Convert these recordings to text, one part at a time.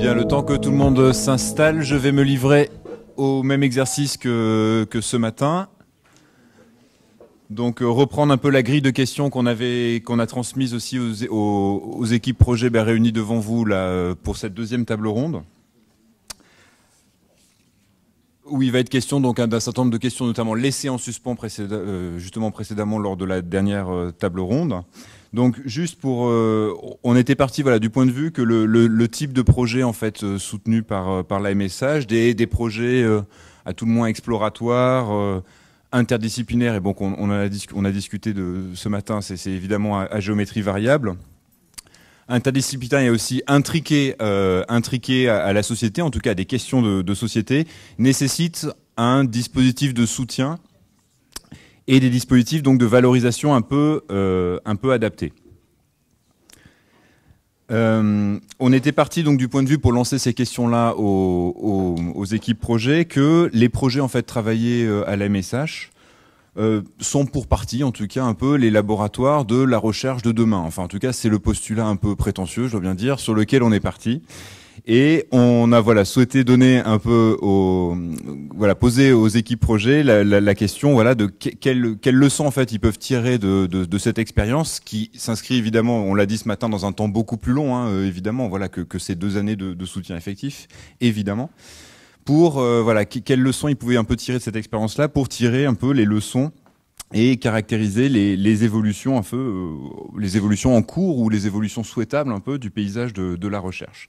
Bien, le temps que tout le monde s'installe, je vais me livrer au même exercice que ce matin. Donc reprendre un peu la grille de questions qu'on a transmise aussi aux équipes projets réunies devant vous là, pour cette deuxième table ronde. Où il va être question donc d'un certain nombre de questions, notamment laissées en suspens justement précédemment lors de la dernière table ronde. Donc juste pour, on était parti voilà du point de vue que le type de projet en fait soutenu par la MSH, des projets à tout le moins exploratoires, interdisciplinaires, et bon on a discuté de ce matin, c'est évidemment à géométrie variable. Interdisciplinaire et aussi intriqué à la société, en tout cas à des questions de société, nécessite un dispositif de soutien et des dispositifs donc de valorisation un peu adaptés. On était parti donc du point de vue pour lancer ces questions-là aux équipes projets que les projets en fait travaillés à la MSH sont pour partie, en tout cas, un peu les laboratoires de la recherche de demain. Enfin, en tout cas, c'est le postulat un peu prétentieux, je dois bien dire, sur lequel on est parti. Et on a souhaité donner un peu poser aux équipes projets la question de quelles leçons en fait ils peuvent tirer de cette expérience qui s'inscrit évidemment, on l'a dit ce matin, dans un temps beaucoup plus long, évidemment, que ces 2 années de soutien effectif, évidemment. Pour quelles leçons ils pouvaient un peu tirer de cette expérience-là, pour tirer un peu les leçons et caractériser les évolutions les évolutions en cours ou les évolutions souhaitables un peu du paysage de la recherche.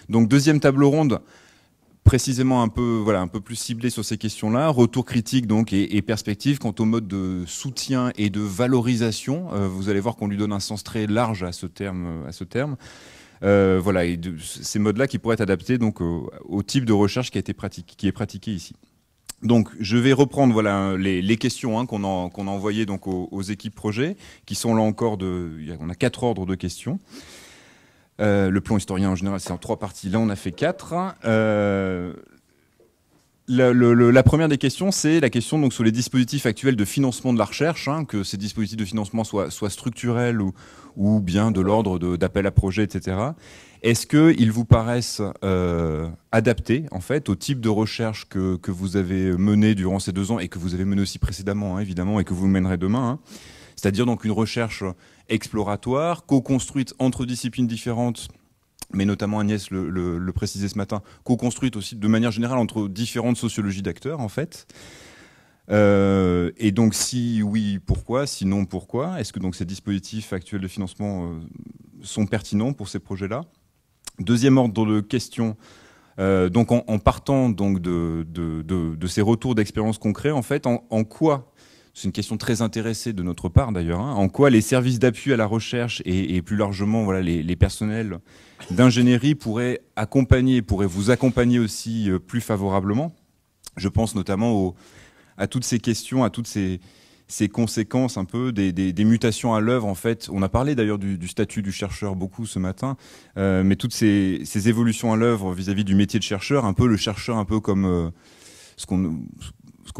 Donc deuxième table ronde, précisément un peu plus ciblée sur ces questions-là, retour critique donc et perspective quant au mode de soutien et de valorisation. Vous allez voir qu'on lui donne un sens très large à ce terme. Et ces modes-là qui pourraient être adaptés donc au type de recherche qui est pratiqué ici. Donc je vais reprendre les questions qu'on a envoyées donc aux équipes projets, qui sont là encore on a 4 ordres de questions. Le plan historien en général c'est en 3 parties, là on a fait 4. La première des questions, c'est la question donc sur les dispositifs actuels de financement de la recherche, que ces dispositifs de financement soient structurels ou bien de l'ordre d'appel à projet, etc. Est-ce qu'ils vous paraissent adaptés en fait au type de recherche que vous avez mené durant ces 2 ans et que vous avez mené aussi précédemment, évidemment, et que vous mènerez demain, c'est-à-dire donc une recherche exploratoire, co-construite entre disciplines différentes, mais notamment Agnès le précisait ce matin, co-construite aussi de manière générale entre différentes sociologies d'acteurs en fait. Et donc si oui, pourquoi? Sinon, pourquoi? Est-ce que donc ces dispositifs actuels de financement sont pertinents pour ces projets-là? Deuxième ordre de questions, donc en partant donc de ces retours d'expérience concrets, en fait, en quoi, c'est une question très intéressée de notre part d'ailleurs, en quoi les services d'appui à la recherche et plus largement les personnels d'ingénierie pourraient vous accompagner aussi plus favorablement. Je pense notamment à toutes ces questions, à toutes ces conséquences un peu des mutations à l'œuvre en fait. On a parlé d'ailleurs du statut du chercheur beaucoup ce matin, mais toutes ces évolutions à l'œuvre vis-à-vis du métier de chercheur, un peu le chercheur un peu comme ce qu'on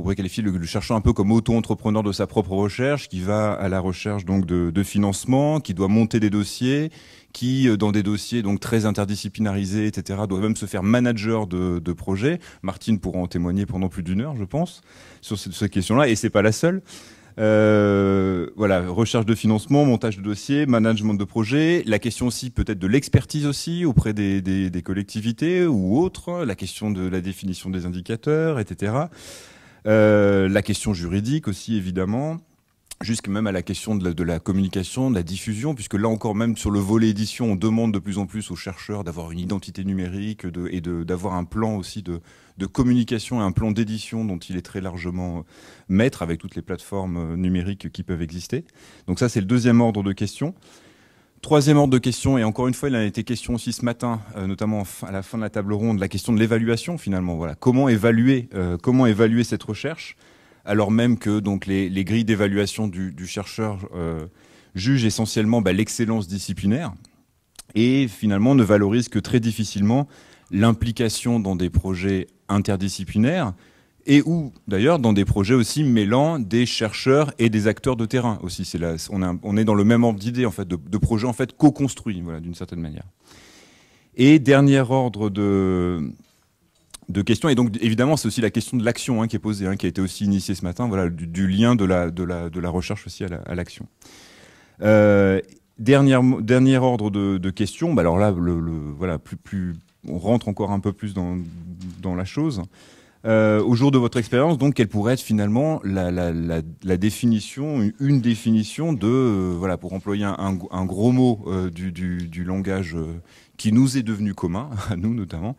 pourrait qualifier le chercheur un peu comme auto-entrepreneur de sa propre recherche, qui va à la recherche donc de financement, qui doit monter des dossiers, qui dans des dossiers donc très interdisciplinarisés, etc., doit même se faire manager de projets. Martine pourra en témoigner pendant plus d'1 heure, je pense, sur cette question-là, et c'est pas la seule. Recherche de financement, montage de dossiers, management de projet, la question aussi peut-être de l'expertise aussi auprès des collectivités ou autres, la question de la définition des indicateurs, etc. La question juridique aussi évidemment, jusqu'à même à la question de la communication, de la diffusion, puisque là encore même sur le volet édition, on demande de plus en plus aux chercheurs d'avoir une identité numérique et d'avoir un plan aussi de communication et un plan d'édition dont il est très largement maître avec toutes les plateformes numériques qui peuvent exister. Donc ça c'est le deuxième ordre de questions. Troisième ordre de questions, et encore une fois il en a été question aussi ce matin, notamment à la fin de la table ronde, la question de l'évaluation finalement. Comment évaluer cette recherche alors même que donc les grilles d'évaluation du chercheur jugent essentiellement l'excellence disciplinaire et finalement ne valorisent que très difficilement l'implication dans des projets interdisciplinaires et ou d'ailleurs dans des projets aussi mêlant des chercheurs et des acteurs de terrain aussi. On est dans le même ordre d'idée en fait, de projets en fait co-construits d'une certaine manière. Et dernier ordre de questions, et donc évidemment c'est aussi la question de l'action qui est posée, qui a été aussi initiée ce matin, voilà, du lien de la recherche aussi à l'action. Dernier ordre de questions, alors là, voilà, on rentre encore un peu plus dans la chose. Au jour de votre expérience, donc, quelle pourrait être finalement la définition, une définition de, voilà, pour employer un gros mot du langage qui nous est devenu commun, à nous notamment,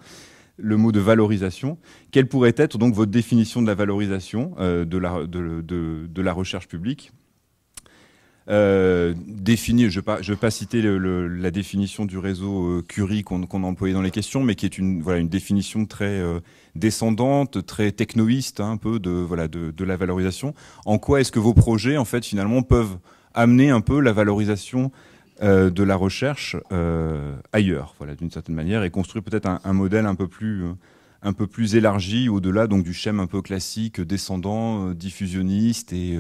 le mot de valorisation. Quelle pourrait être donc votre définition de la valorisation de la recherche publique? Défini, je vais pas citer la définition du réseau Curie qu'on a employé dans les questions, mais qui est une définition très descendante, très technoïste, un peu de la valorisation. En quoi est-ce que vos projets, en fait, finalement, peuvent amener un peu la valorisation de la recherche ailleurs, voilà, d'une certaine manière, et construire peut-être un modèle un peu plus élargi, au-delà donc du schème un peu classique, descendant, diffusionniste et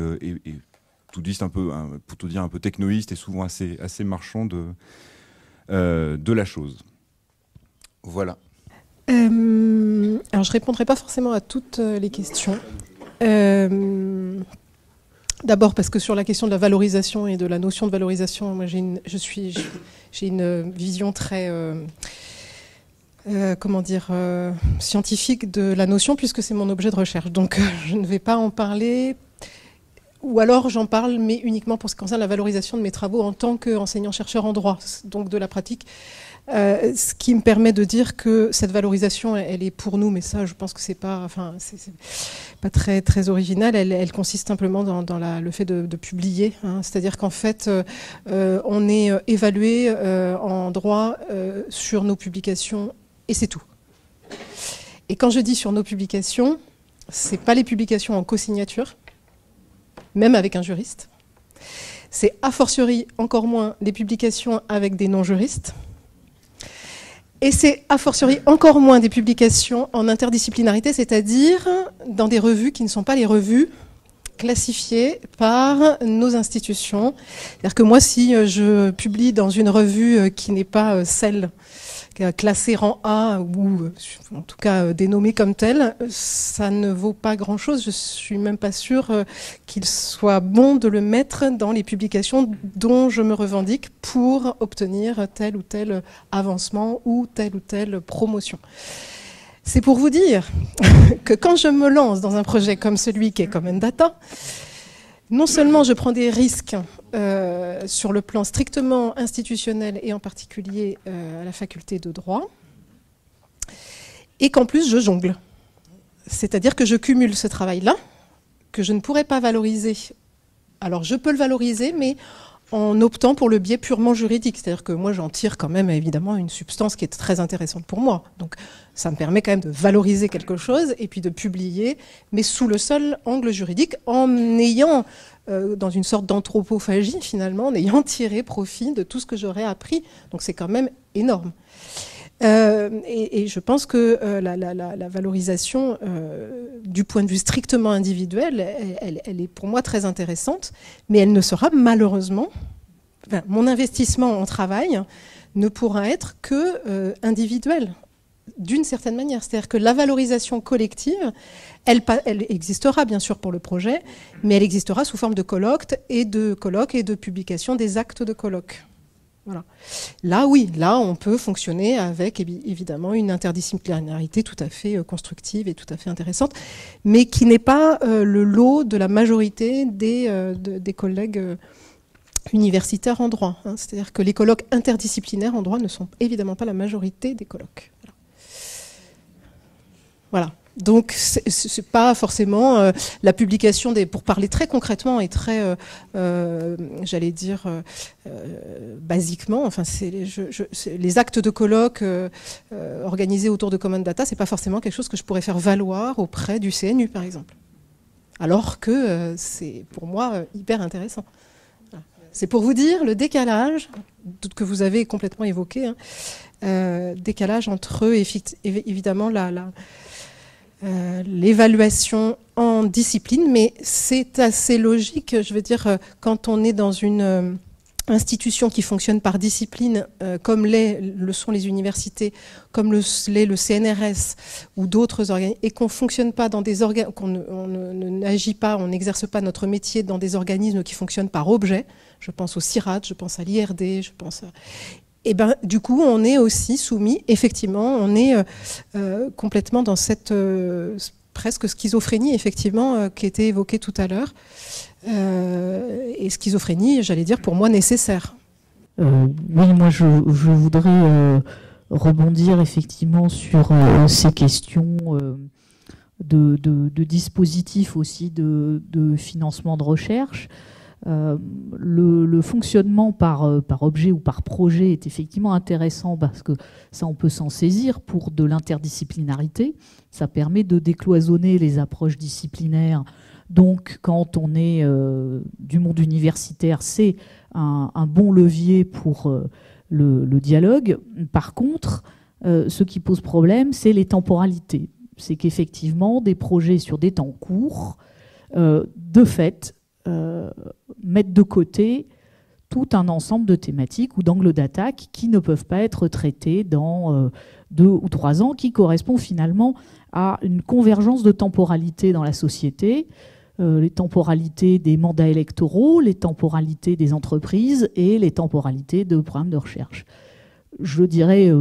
pour tout dire un peu technoïste et souvent assez marchand de la chose. Voilà. Alors je répondrai pas forcément à toutes les questions. D'abord parce que sur la question de la valorisation et de la notion de valorisation, moi j'ai une vision très scientifique de la notion, puisque c'est mon objet de recherche. Donc je ne vais pas en parler. Ou alors j'en parle, mais uniquement pour ce qui concerne la valorisation de mes travaux en tant qu'enseignant-chercheur en droit, donc de la pratique. Ce qui me permet de dire que cette valorisation, elle est pour nous, mais ça, je pense que c'est pas très, très original. Elle consiste simplement dans le fait de publier. C'est-à-dire qu'en fait, on est évalué en droit sur nos publications, et c'est tout. Et quand je dis sur nos publications, c'est pas les publications en co-signature, même avec un juriste. C'est a fortiori encore moins les publications avec des non-juristes. Et c'est a fortiori encore moins des publications en interdisciplinarité, c'est-à-dire dans des revues qui ne sont pas les revues classifiées par nos institutions. C'est-à-dire que moi, si je publie dans une revue qui n'est pas celle classée rang A ou en tout cas dénommée comme telle, ça ne vaut pas grand-chose. Je suis même pas sûre qu'il soit bon de le mettre dans les publications dont je me revendique pour obtenir tel ou tel avancement ou telle promotion. C'est pour vous dire que quand je me lance dans un projet comme celui qui est Common Data, non seulement je prends des risques sur le plan strictement institutionnel et en particulier à la faculté de droit, et qu'en plus je jongle. C'est-à-dire que je cumule ce travail-là, que je ne pourrais pas valoriser. Alors je peux le valoriser, mais en optant pour le biais purement juridique. C'est-à-dire que moi j'en tire quand même évidemment une substance qui est très intéressante pour moi. Donc ça me permet quand même de valoriser quelque chose et puis de publier, mais sous le seul angle juridique, en ayant, dans une sorte d'anthropophagie finalement, en ayant tiré profit de tout ce que j'aurais appris. Donc c'est quand même énorme. Et je pense que la valorisation du point de vue strictement individuel, elle est pour moi très intéressante, mais elle ne sera malheureusement, mon investissement en travail ne pourra être que individuel, d'une certaine manière. C'est-à-dire que la valorisation collective, elle existera bien sûr pour le projet, mais elle existera sous forme de colloques et de publication des actes de colloques. Voilà. Là, oui, là, on peut fonctionner avec évidemment une interdisciplinarité tout à fait constructive et tout à fait intéressante, mais qui n'est pas le lot de la majorité des collègues universitaires en droit. C'est-à-dire que les colloques interdisciplinaires en droit ne sont évidemment pas la majorité des colloques. Voilà. Donc, c'est pas forcément la publication pour parler très concrètement et très, j'allais dire, basiquement. Enfin, les actes de colloque organisés autour de Common Data, c'est pas forcément quelque chose que je pourrais faire valoir auprès du CNU, par exemple. Alors que c'est pour moi hyper intéressant. Voilà. C'est pour vous dire le décalage que vous avez complètement évoqué, décalage entre évidemment l'évaluation en discipline, mais c'est assez logique, je veux dire, quand on est dans une institutions qui fonctionnent par discipline, comme le sont les universités, comme l'est le CNRS ou d'autres organismes, et qu'on ne fonctionne pas dans des organes, qu'on n'agit pas, on n'exerce pas notre métier dans des organismes qui fonctionnent par objet, je pense au CIRAD, je pense à l'IRD, je pense à... Et ben, du coup, on est aussi soumis, effectivement, on est complètement dans cette presque schizophrénie, effectivement, qui était évoquée tout à l'heure. Et schizophrénie, j'allais dire, pour moi, nécessaire. Oui, moi, je voudrais rebondir effectivement sur ces questions de dispositifs aussi de financement de recherche. Le fonctionnement par objet ou par projet est effectivement intéressant parce que ça, on peut s'en saisir pour de l'interdisciplinarité. Ça permet de décloisonner les approches disciplinaires. Donc, quand on est du monde universitaire, c'est un bon levier pour le dialogue. Par contre, ce qui pose problème, c'est les temporalités. C'est qu'effectivement, des projets sur des temps courts, de fait, mettre de côté tout un ensemble de thématiques ou d'angles d'attaque qui ne peuvent pas être traités dans 2 ou 3 ans, qui correspond finalement à une convergence de temporalité dans la société, les temporalités des mandats électoraux, les temporalités des entreprises et les temporalités de programmes de recherche. Je dirais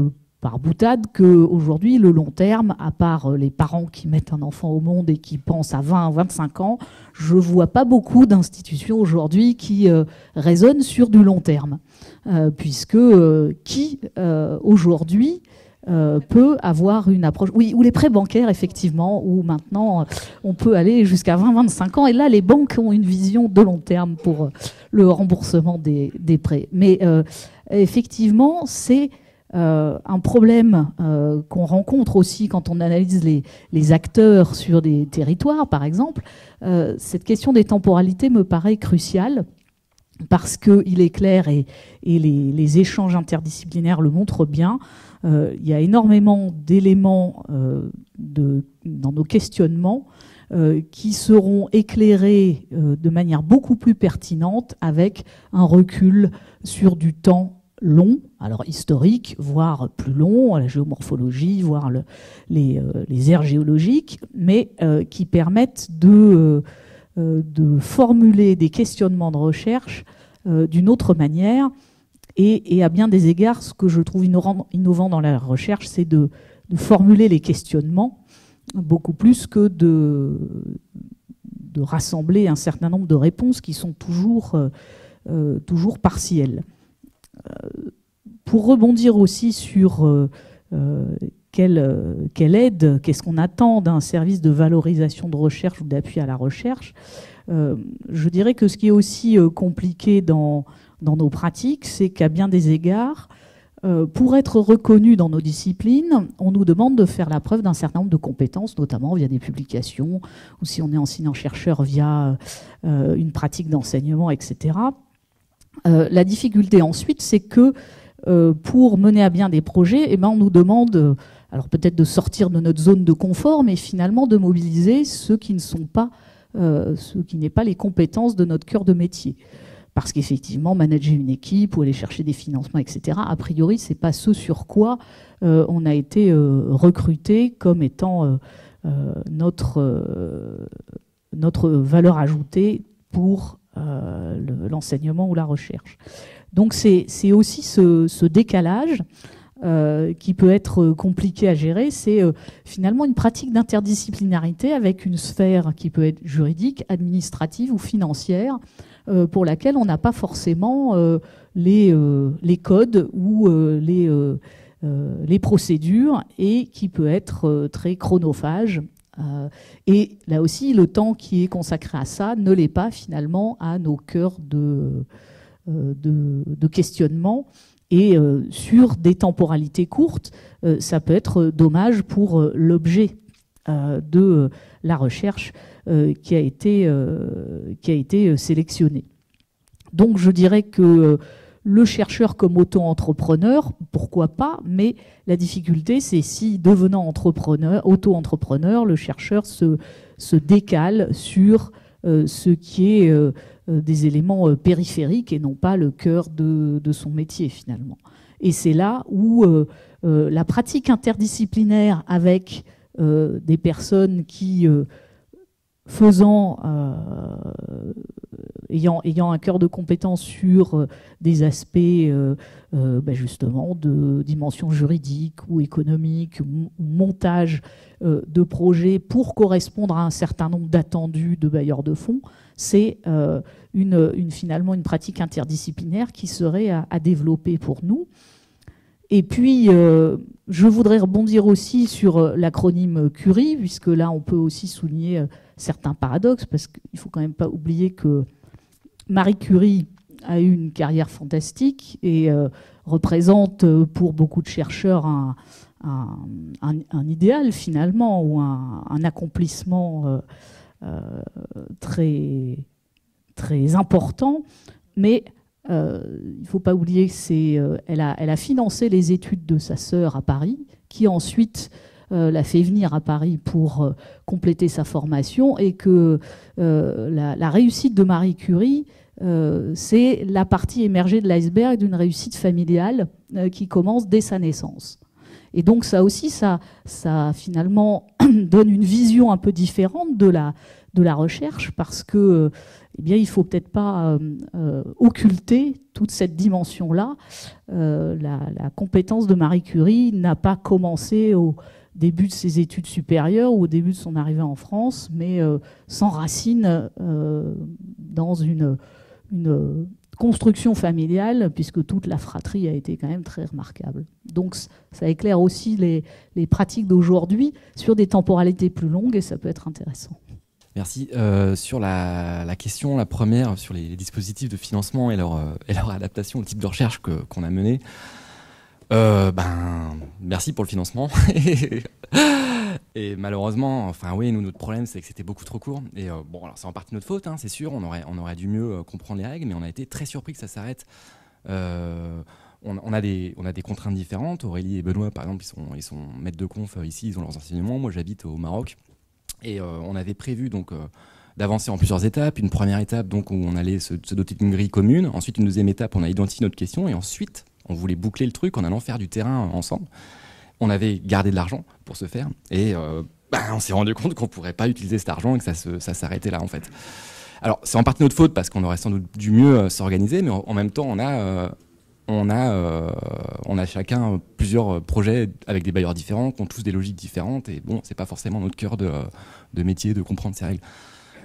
par boutade qu'aujourd'hui, le long terme, à part les parents qui mettent un enfant au monde et qui pensent à 20 à 25 ans, je ne vois pas beaucoup d'institutions aujourd'hui qui raisonnent sur du long terme. Puisque qui, aujourd'hui, peut avoir une approche... Oui, ou les prêts bancaires, effectivement, où maintenant, on peut aller jusqu'à 20-25 ans. Et là, les banques ont une vision de long terme pour le remboursement des prêts. Mais effectivement, c'est... un problème qu'on rencontre aussi quand on analyse les acteurs sur des territoires, par exemple. Cette question des temporalités me paraît cruciale parce qu'il est clair, et les échanges interdisciplinaires le montrent bien, il y a énormément d'éléments dans nos questionnements qui seront éclairés de manière beaucoup plus pertinente avec un recul sur du temps long, alors historique, voire plus long, la géomorphologie, voire les aires géologiques, mais qui permettent de formuler des questionnements de recherche d'une autre manière. Et à bien des égards, ce que je trouve innovant dans la recherche, c'est de formuler les questionnements beaucoup plus que de rassembler un certain nombre de réponses qui sont toujours partielles. Pour rebondir aussi sur quelle aide, qu'est-ce qu'on attend d'un service de valorisation de recherche ou d'appui à la recherche, je dirais que ce qui est aussi compliqué dans nos pratiques, c'est qu'à bien des égards, pour être reconnu dans nos disciplines, on nous demande de faire la preuve d'un certain nombre de compétences, notamment via des publications, ou si on est enseignant-chercheur via une pratique d'enseignement, etc. La difficulté ensuite, c'est que pour mener à bien des projets, eh ben, on nous demande, alors peut-être de sortir de notre zone de confort, mais finalement de mobiliser ceux qui ne sont pas, ceux qui n'est pas les compétences de notre cœur de métier. Parce qu'effectivement, manager une équipe ou aller chercher des financements, etc., a priori, c'est pas ce sur quoi on a été recruté comme étant notre valeur ajoutée pour l'enseignement ou la recherche. Donc c'est aussi ce décalage qui peut être compliqué à gérer. C'est finalement une pratique d'interdisciplinarité avec une sphère qui peut être juridique, administrative ou financière, pour laquelle on n'a pas forcément les codes ou les procédures, et qui peut être très chronophage. Et là aussi, le temps qui est consacré à ça ne l'est pas finalement à nos cœurs de questionnement. Et sur des temporalités courtes, ça peut être dommage pour l'objet de la recherche qui a été sélectionné. Donc je dirais que le chercheur comme auto-entrepreneur, pourquoi pas, mais la difficulté, c'est si, devenant auto-entrepreneur, le chercheur se décale sur ce qui est des éléments périphériques et non pas le cœur de son métier finalement. Et c'est là où la pratique interdisciplinaire avec des personnes qui, ayant un cœur de compétence sur des aspects justement de dimension juridique ou économique, ou montage de projets pour correspondre à un certain nombre d'attendus de bailleurs de fonds, c'est finalement une pratique interdisciplinaire qui serait à développer pour nous. Et puis, je voudrais rebondir aussi sur l'acronyme Curie, puisque là, on peut aussi souligner certains paradoxes, parce qu'il ne faut quand même pas oublier que Marie Curie a eu une carrière fantastique et représente pour beaucoup de chercheurs un idéal finalement, ou un accomplissement très, très important. Mais il ne faut pas oublier qu'elle a financé les études de sa sœur à Paris, qui ensuite l'a fait venir à Paris pour compléter sa formation, et que la réussite de Marie Curie, c'est la partie émergée de l'iceberg d'une réussite familiale qui commence dès sa naissance. Et donc ça aussi, ça finalement donne une vision un peu différente de la recherche, parce que il ne faut peut-être pas occulter toute cette dimension-là. La compétence de Marie Curie n'a pas commencé au début de ses études supérieures ou au début de son arrivée en France, mais s'enracine dans une construction familiale, puisque toute la fratrie a été quand même très remarquable. Donc ça éclaire aussi les pratiques d'aujourd'hui sur des temporalités plus longues, et ça peut être intéressant. Merci. Sur la question, la première, sur les dispositifs de financement et leur adaptation au type de recherche qu'on a mené, merci pour le financement. Et malheureusement, nous, notre problème, c'est que c'était beaucoup trop court. Et alors c'est en partie notre faute, hein, c'est sûr. On aurait dû mieux comprendre les règles, mais on a été très surpris que ça s'arrête. On a des contraintes différentes. Aurélie et Benoît, par exemple, ils sont maîtres de conf ici, ils ont leurs enseignements. Moi, j'habite au Maroc. Et on avait prévu donc d'avancer en plusieurs étapes. Une première étape donc, où on allait se doter d'une grille commune. Ensuite, une deuxième étape, on a identifié notre question. Et ensuite, on voulait boucler le truc en allant faire du terrain ensemble. On avait gardé de l'argent pour ce faire. Et on s'est rendu compte qu'on ne pourrait pas utiliser cet argent et que ça s'arrêtait là, en fait. Alors, c'est en partie notre faute parce qu'on aurait sans doute dû mieux s'organiser. Mais en même temps, on a chacun plusieurs projets avec des bailleurs différents, qui ont tous des logiques différentes. Et bon, c'est pas forcément notre cœur de métier de comprendre ces règles.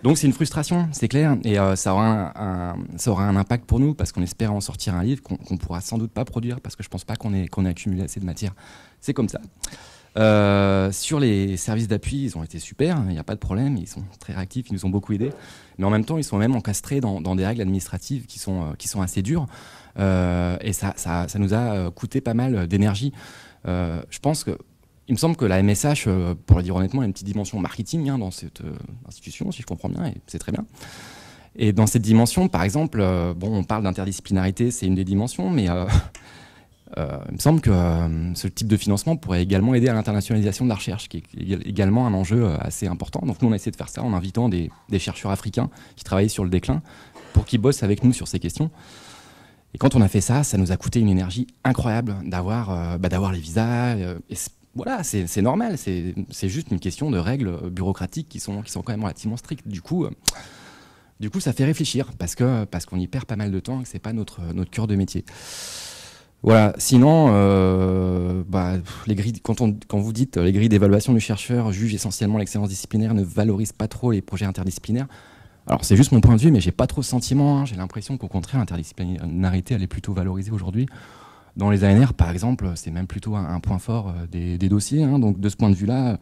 Donc c'est une frustration, c'est clair. Et ça aura un impact pour nous, parce qu'on espère en sortir un livre qu'on pourra sans doute pas produire, parce que je pense pas qu'on ait accumulé assez de matière. C'est comme ça. Sur les services d'appui, ils ont été super, il n'y a pas de problème, ils sont très réactifs, ils nous ont beaucoup aidés. Mais en même temps, ils sont même encastrés dans des règles administratives qui sont assez dures. Et ça nous a coûté pas mal d'énergie. Je pense que, il me semble que la MSH, pour le dire honnêtement, a une petite dimension marketing dans cette institution, si je comprends bien, et c'est très bien. Et dans cette dimension, par exemple, on parle d'interdisciplinarité, c'est une des dimensions, mais il me semble que ce type de financement pourrait également aider à l'internationalisation de la recherche, qui est également un enjeu assez important. Donc nous, on a essayé de faire ça en invitant des chercheurs africains qui travaillaient sur le déclin pour qu'ils bossent avec nous sur ces questions. Et quand on a fait ça, ça nous a coûté une énergie incroyable d'avoir les visas. Voilà, c'est normal, c'est juste une question de règles bureaucratiques qui sont quand même relativement strictes. Du coup, ça fait réfléchir parce qu'on y perd pas mal de temps et que c'est pas notre cœur de métier. Voilà. Sinon, les grilles, quand vous dites les grilles d'évaluation du chercheur jugent essentiellement l'excellence disciplinaire, ne valorisent pas trop les projets interdisciplinaires. Alors c'est juste mon point de vue, mais j'ai pas trop ce sentiment. J'ai l'impression qu'au contraire, l'interdisciplinarité elle est plutôt valorisée aujourd'hui. Dans les ANR, par exemple, c'est même plutôt un point fort des dossiers. Donc de ce point de vue-là,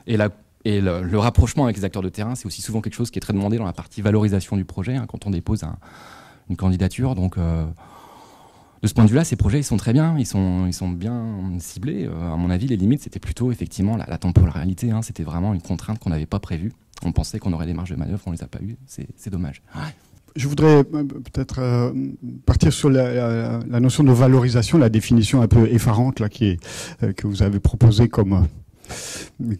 le rapprochement avec les acteurs de terrain, c'est aussi souvent quelque chose qui est très demandé dans la partie valorisation du projet, quand on dépose une candidature. Donc de ce point de vue-là, ces projets, ils sont très bien, ils sont bien ciblés. À mon avis, les limites, c'était plutôt effectivement la temporalité. C'était vraiment une contrainte qu'on n'avait pas prévue. On pensait qu'on aurait des marges de manœuvre, on les a pas eues. C'est dommage. Ouais. Je voudrais peut-être partir sur la notion de valorisation, la définition un peu effarante là, que vous avez proposée comme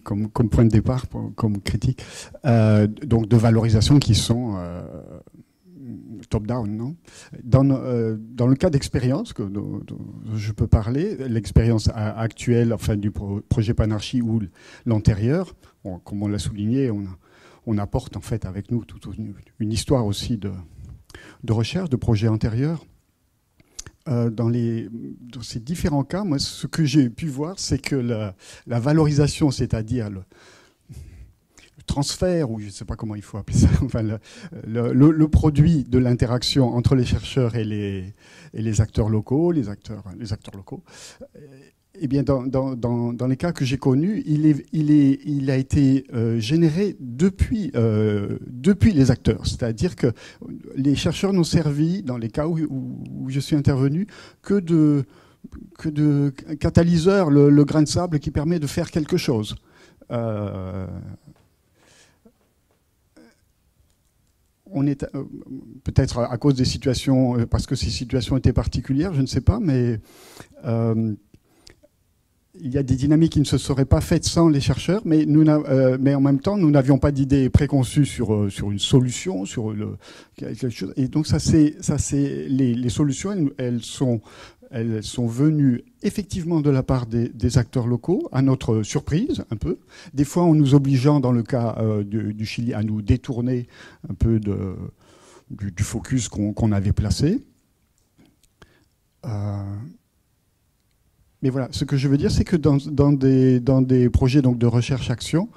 comme point de départ, comme critique. Donc de valorisation qui sont top-down, non ? Dans le cas d'expérience dont je peux parler, l'expérience actuelle, enfin du projet Panarchie ou l'antérieur, bon, comme on l'a souligné, on apporte en fait avec nous toute une histoire aussi de recherche, de projets antérieurs. Dans ces différents cas, moi, ce que j'ai pu voir, c'est que la valorisation, c'est-à-dire le transfert, ou je ne sais pas comment il faut appeler ça, enfin le produit de l'interaction entre les chercheurs et les acteurs locaux, les acteurs locaux, eh bien, dans les cas que j'ai connus, il a été généré depuis les acteurs. C'est-à-dire que les chercheurs n'ont servi, dans les cas où je suis intervenu, que de catalyseur, le grain de sable qui permet de faire quelque chose. On est peut-être à cause des situations, parce que ces situations étaient particulières, je ne sais pas, mais il y a des dynamiques qui ne se seraient pas faites sans les chercheurs, mais en même temps, nous n'avions pas d'idée préconçue sur une solution, sur quelque chose. Et donc les solutions, elles sont venues effectivement de la part des acteurs locaux, à notre surprise un peu. Des fois, en nous obligeant, dans le cas du Chili, à nous détourner un peu du focus qu'on avait placé. Mais voilà, ce que je veux dire, c'est que dans des projets donc de recherche-action,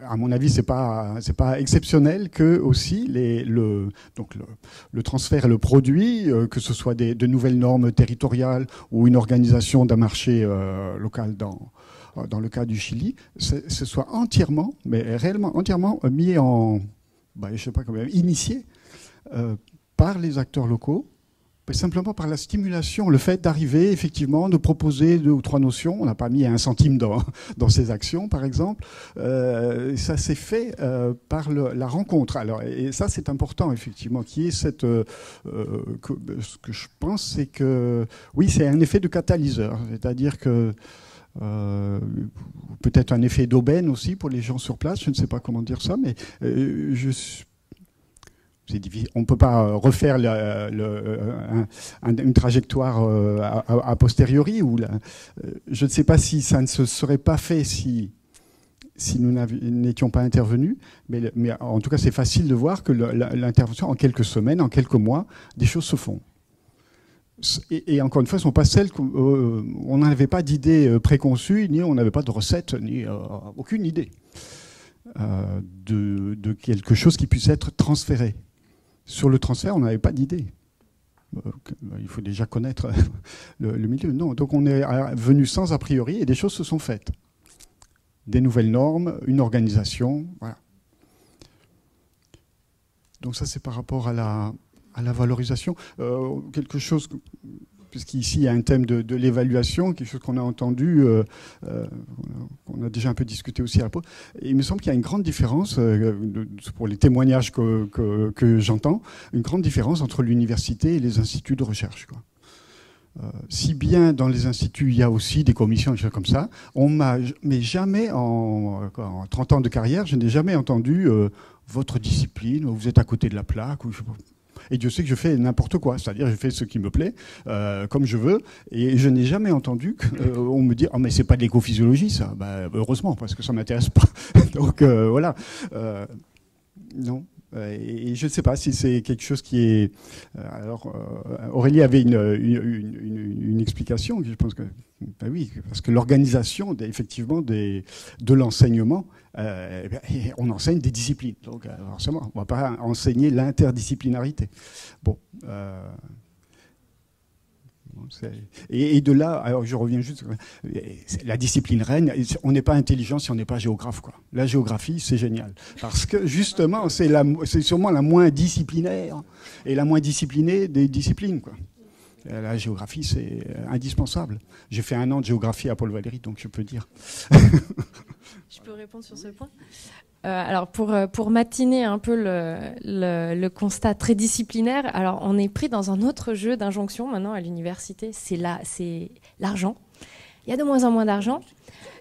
à mon avis, c'est pas exceptionnel que aussi le transfert et le produit, que ce soit de nouvelles normes territoriales ou une organisation d'un marché local dans le cas du Chili, ce soit entièrement, mais réellement entièrement mis je sais pas comment, initié par les acteurs locaux. Simplement par la stimulation, le fait d'arriver effectivement, de proposer 2 ou 3 notions. On n'a pas mis 1 centime dans ces actions, par exemple. Ça s'est fait par la rencontre. Alors, et ça, c'est important, effectivement, qu'il y ait ce que je pense, c'est que, oui, c'est un effet de catalyseur. C'est-à-dire que peut-être un effet d'aubaine aussi pour les gens sur place. Je ne sais pas comment dire ça, mais c'est difficile. On ne peut pas refaire une trajectoire a posteriori. Je ne sais pas si ça ne se serait pas fait si nous n'étions pas intervenus. Mais en tout cas, c'est facile de voir que l'intervention, en quelques semaines, en quelques mois, des choses se font. Et encore une fois, ce ne sont pas celles on n'avait pas d'idée préconçue, ni on n'avait pas de recette, ni aucune idée de quelque chose qui puisse être transféré. Sur le transfert, on n'avait pas d'idée. Il faut déjà connaître le milieu. Non, donc on est venu sans a priori et des choses se sont faites. Des nouvelles normes, une organisation, voilà. Donc ça, c'est par rapport à la valorisation. Quelque chose, puisqu'ici il y a un thème de l'évaluation, quelque chose qu'on a entendu, qu'on a déjà un peu discuté aussi à la pause. Il me semble qu'il y a une grande différence, pour les témoignages que j'entends, une grande différence entre l'université et les instituts de recherche, quoi. Si bien dans les instituts, il y a aussi des commissions, des choses comme ça, mais jamais, en 30 ans de carrière, je n'ai jamais entendu votre discipline, vous êtes à côté de la plaque, ou je sais pas. Et Dieu sait que je fais n'importe quoi, c'est-à-dire je fais ce qui me plaît, comme je veux, et je n'ai jamais entendu qu'on me dise « Ah, mais c'est pas de l'écophysiologie, ça !» Heureusement, parce que ça m'intéresse pas. Donc voilà. Non. Et je ne sais pas si c'est quelque chose qui est... Alors, Aurélie avait une explication, je pense que... Ben oui, parce que l'organisation, effectivement, de l'enseignement, on enseigne des disciplines. Donc, forcément, on ne va pas enseigner l'interdisciplinarité. Bon. Et de là, alors je reviens juste, la discipline reine, on n'est pas intelligent si on n'est pas géographe, quoi. La géographie, c'est génial. Parce que justement, c'est sûrement la moins disciplinaire et la moins disciplinée des disciplines, quoi. La géographie, c'est indispensable. J'ai fait 1 an de géographie à Paul Valéry, donc je peux dire. Je peux répondre sur ce point. Alors pour matiner un peu le constat très disciplinaire, alors on est pris dans un autre jeu d'injonction maintenant à l'université, c'est l'argent. il y a de moins en moins d'argent.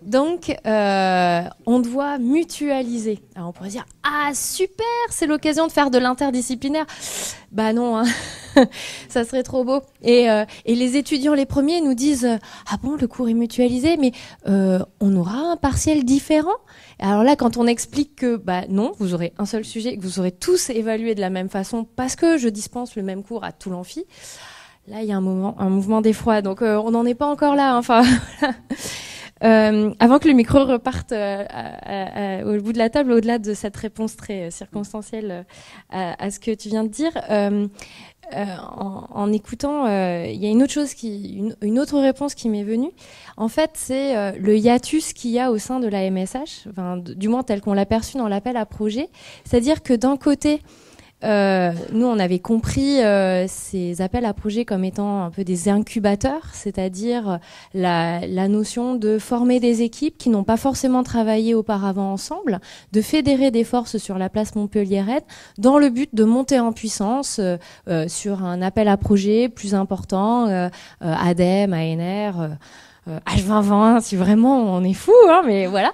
Donc, on doit mutualiser. Alors, on pourrait dire, ah super, c'est l'occasion de faire de l'interdisciplinaire. Bah non, hein. Ça serait trop beau. Et les étudiants, les premiers, nous disent, ah bon, le cours est mutualisé, mais on aura un partiel différent. Et alors là, quand on explique que, bah non, vous aurez un seul sujet, que vous aurez tous évalué de la même façon, parce que je dispense le même cours à tout l'amphi. Là, il y a un mouvement d'effroi. Donc, on n'en est pas encore là. Hein. Enfin. Avant que le micro reparte au bout de la table, au-delà de cette réponse très circonstancielle à ce que tu viens de dire, en écoutant, il y a une autre chose une autre réponse qui m'est venue. En fait, c'est le hiatus qu'il y a au sein de la MSH, enfin, du moins tel qu'on l'a perçu dans l'appel à projet. C'est-à-dire que d'un côté, nous, on avait compris ces appels à projets comme étant un peu des incubateurs, c'est-à-dire la notion de former des équipes qui n'ont pas forcément travaillé auparavant ensemble, de fédérer des forces sur la place Montpellier-Rennes dans le but de monter en puissance sur un appel à projet plus important, ADEME, ANR... H2020, si vraiment on est fou, hein, mais voilà.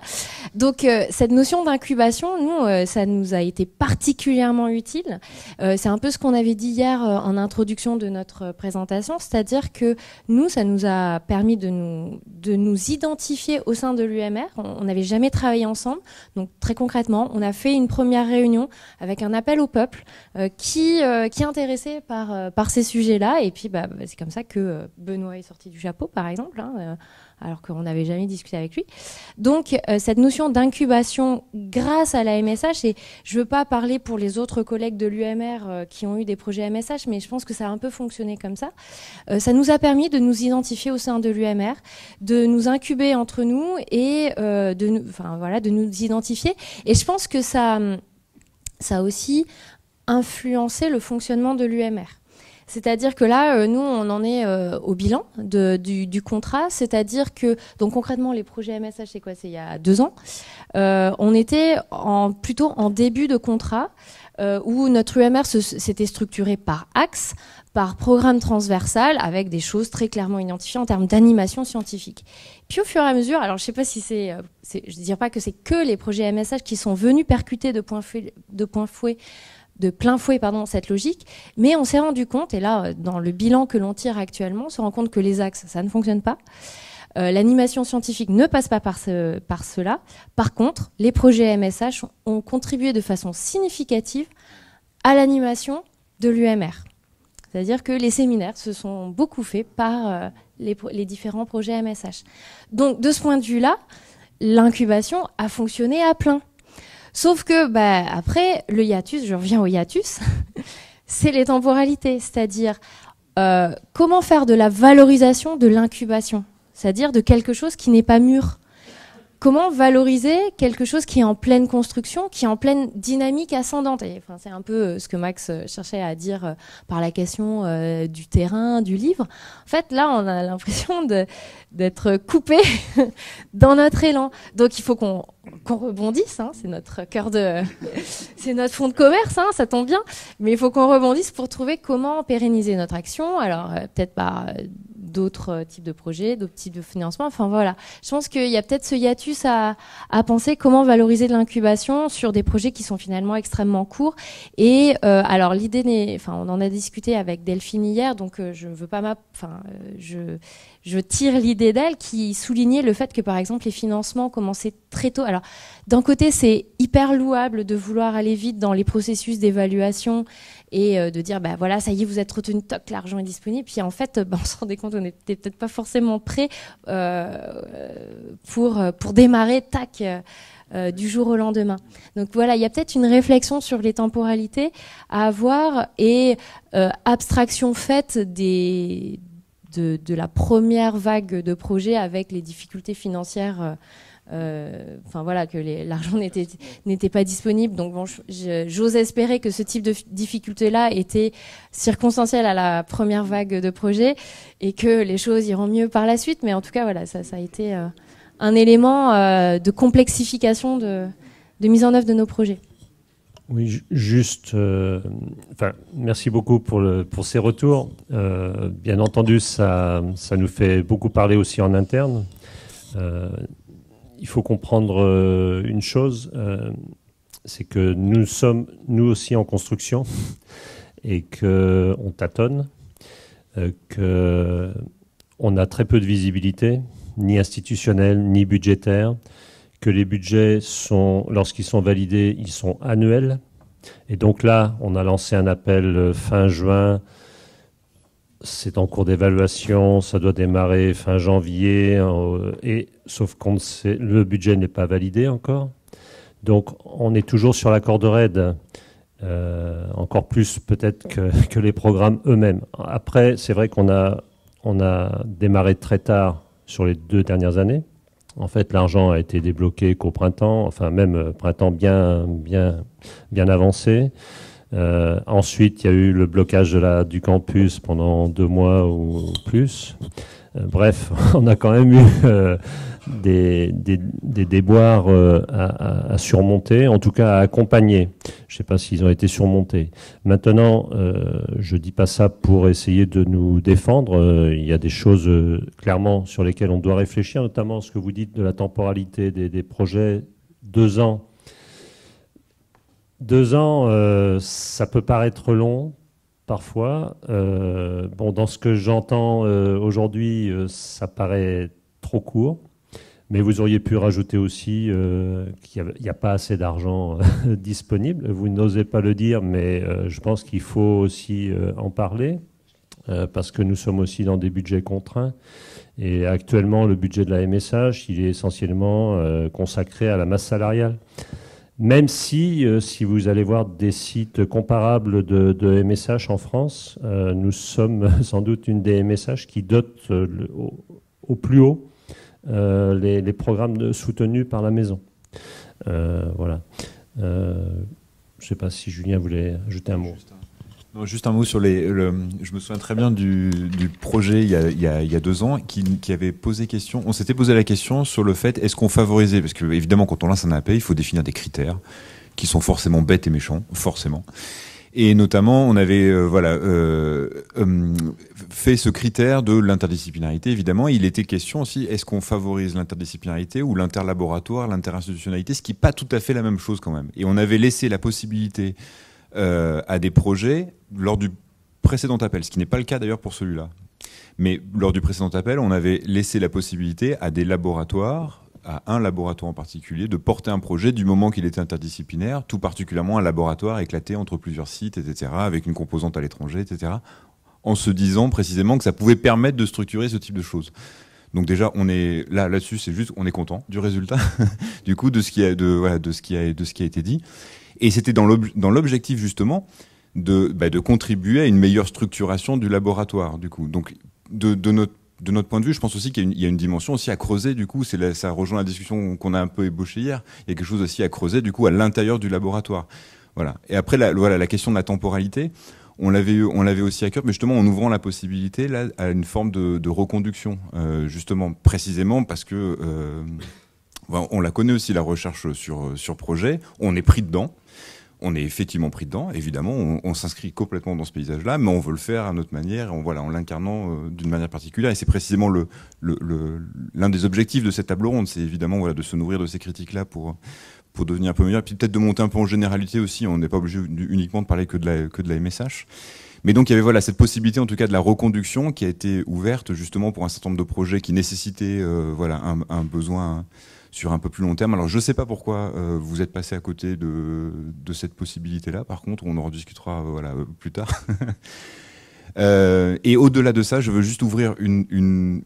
Donc cette notion d'incubation, nous, ça nous a été particulièrement utile. C'est un peu ce qu'on avait dit hier en introduction de notre présentation, c'est-à-dire que nous, ça nous a permis de nous identifier au sein de l'UMR. On n'avait jamais travaillé ensemble, donc très concrètement, on a fait une première réunion avec un appel au peuple qui est intéressé par ces sujets-là, et puis c'est comme ça que Benoît est sorti du chapeau, par exemple. Hein, alors qu'on n'avait jamais discuté avec lui. Donc, cette notion d'incubation grâce à la MSH, et je ne veux pas parler pour les autres collègues de l'UMR qui ont eu des projets MSH, mais je pense que ça a un peu fonctionné comme ça. Ça nous a permis de nous identifier au sein de l'UMR, de nous incuber entre nous et de nous identifier. Et je pense que ça a aussi influencé le fonctionnement de l'UMR. C'est-à-dire que là, nous, on en est au bilan du contrat. C'est-à-dire que, donc concrètement, les projets MSH, c'est quoi? C'est il y a 2 ans. On était plutôt en début de contrat où notre UMR s'était structuré par axe, par programme transversal, avec des choses très clairement identifiées en termes d'animation scientifique. Puis au fur et à mesure, alors je ne sais pas si je ne dirais pas que c'est que les projets MSH qui sont venus percuter de plein fouet cette logique, mais on s'est rendu compte, et là, dans le bilan que l'on tire actuellement, on se rend compte que les axes, ça ne fonctionne pas. L'animation scientifique ne passe pas par cela. Par contre, les projets MSH ont contribué de façon significative à l'animation de l'UMR. C'est-à-dire que les séminaires se sont beaucoup faits par les différents projets MSH. Donc, de ce point de vue-là, l'incubation a fonctionné à plein. Sauf que, après, le hiatus, je reviens au hiatus, c'est les temporalités. C'est-à-dire, comment faire de la valorisation de l'incubation, c'est-à-dire de quelque chose qui n'est pas mûr. Comment valoriser quelque chose qui est en pleine construction, qui est en pleine dynamique ascendante. Et, enfin, c'est un peu ce que Max cherchait à dire par la question du terrain, du livre. En fait, là, on a l'impression d'être coupé dans notre élan. Donc, il faut qu'on rebondisse. Hein, c'est notre c'est notre fonds de commerce. Hein, ça tombe bien. Mais il faut qu'on rebondisse pour trouver comment pérenniser notre action. Alors, peut-être par d'autres types de projets, d'autres types de financement. Enfin voilà, je pense qu'il y a peut-être ce hiatus à penser comment valoriser de l'incubation sur des projets qui sont finalement extrêmement courts. Et alors l'idée on en a discuté avec Delphine hier, donc je veux pas je tire l'idée d'elle qui soulignait le fait que par exemple les financements commençaient très tôt. Alors d'un côté c'est hyper louable de vouloir aller vite dans les processus d'évaluation et de dire voilà, ça y est, vous êtes retenu, toc, l'argent est disponible. Puis en fait, on se rendait compte, on n'était peut-être pas forcément prêt pour démarrer, tac, du jour au lendemain. Donc voilà, il y a peut-être une réflexion sur les temporalités à avoir et abstraction faite de la première vague de projets avec les difficultés financières. Que l'argent n'était pas disponible. Donc bon, j'ose espérer que ce type de difficulté-là était circonstanciel à la première vague de projet et que les choses iront mieux par la suite. Mais en tout cas, voilà, ça a été un élément de complexification de mise en œuvre de nos projets. Oui, juste, merci beaucoup pour ces retours. Bien entendu, ça nous fait beaucoup parler aussi en interne. Il faut comprendre une chose, c'est que nous sommes, nous aussi, en construction et qu'on tâtonne, qu'on a très peu de visibilité, ni institutionnelle, ni budgétaire, que les budgets sont, lorsqu'ils sont validés, ils sont annuels. Et donc là, on a lancé un appel fin juin. C'est en cours d'évaluation, ça doit démarrer fin janvier, sauf qu'on sait, le budget n'est pas validé encore. Donc on est toujours sur la corde raide, encore plus peut-être que les programmes eux-mêmes. Après, c'est vrai qu'on a démarré très tard sur les 2 dernières années. En fait, l'argent a été débloqué qu'au printemps, enfin même printemps bien avancé. Ensuite, il y a eu le blocage du campus pendant 2 mois ou plus. Bref, on a quand même eu des déboires à surmonter, en tout cas à accompagner. Je ne sais pas s'ils ont été surmontés. Maintenant, je ne dis pas ça pour essayer de nous défendre. Il y a des choses clairement sur lesquelles on doit réfléchir, notamment ce que vous dites de la temporalité des projets. 2 ans. 2 ans, ça peut paraître long parfois. Dans ce que j'entends aujourd'hui, ça paraît trop court. Mais vous auriez pu rajouter aussi qu'il n'y a pas assez d'argent disponible. Vous n'osez pas le dire, mais je pense qu'il faut aussi en parler, parce que nous sommes aussi dans des budgets contraints. Et actuellement, le budget de la MSH, il est essentiellement consacré à la masse salariale. Même si vous allez voir des sites comparables de MSH en France, nous sommes sans doute une des MSH qui dote au plus haut les programmes soutenus par la maison. Voilà. Je ne sais pas si Julien voulait ajouter un mot. Non, juste un mot sur je me souviens très bien du projet il y a 2 ans qui avait posé question. On s'était posé la question sur le fait, est-ce qu'on favorisait, parce que évidemment quand on lance un AP, il faut définir des critères qui sont forcément bêtes et méchants, forcément. Et notamment, on avait fait ce critère de l'interdisciplinarité. Évidemment, il était question aussi, est-ce qu'on favorise l'interdisciplinarité ou l'interlaboratoire, l'interinstitutionnalité, ce qui n'est pas tout à fait la même chose quand même. Et on avait laissé la possibilité à des projets lors du précédent appel, ce qui n'est pas le cas d'ailleurs pour celui-là. Mais lors du précédent appel, on avait laissé la possibilité à des laboratoires, à un laboratoire en particulier, de porter un projet du moment qu'il était interdisciplinaire, tout particulièrement un laboratoire éclaté entre plusieurs sites, etc., avec une composante à l'étranger, etc., en se disant précisément que ça pouvait permettre de structurer ce type de choses. Donc déjà, on est là-dessus, c'est juste, on est content du résultat, du coup, de ce qui a été dit. Et c'était dans l'objectif justement de contribuer à une meilleure structuration du laboratoire, du coup. Donc de notre point de vue, je pense aussi qu'il y a une dimension aussi à creuser, du coup, ça rejoint la discussion qu'on a un peu ébauchée hier. Il y a quelque chose aussi à creuser, du coup, à l'intérieur du laboratoire. Voilà. Et après, la question de la temporalité, on l'avait aussi à cœur, mais justement en ouvrant la possibilité là à une forme de reconduction, justement, précisément parce que on la connaît aussi, la recherche sur projet. On est pris dedans. On est effectivement pris dedans, évidemment, on s'inscrit complètement dans ce paysage-là, mais on veut le faire à notre manière, en l'incarnant d'une manière particulière. Et c'est précisément l'un des objectifs de cette table ronde, c'est évidemment de se nourrir de ces critiques-là pour devenir un peu meilleur, et puis peut-être de monter un peu en généralité aussi. On n'est pas obligé uniquement de parler que de la MSH. Mais donc il y avait cette possibilité en tout cas de la reconduction qui a été ouverte justement pour un certain nombre de projets qui nécessitaient un besoin sur un peu plus long terme. Alors je ne sais pas pourquoi vous êtes passé à côté de cette possibilité-là. Par contre, on en rediscutera plus tard. Et au-delà de ça, je veux juste ouvrir une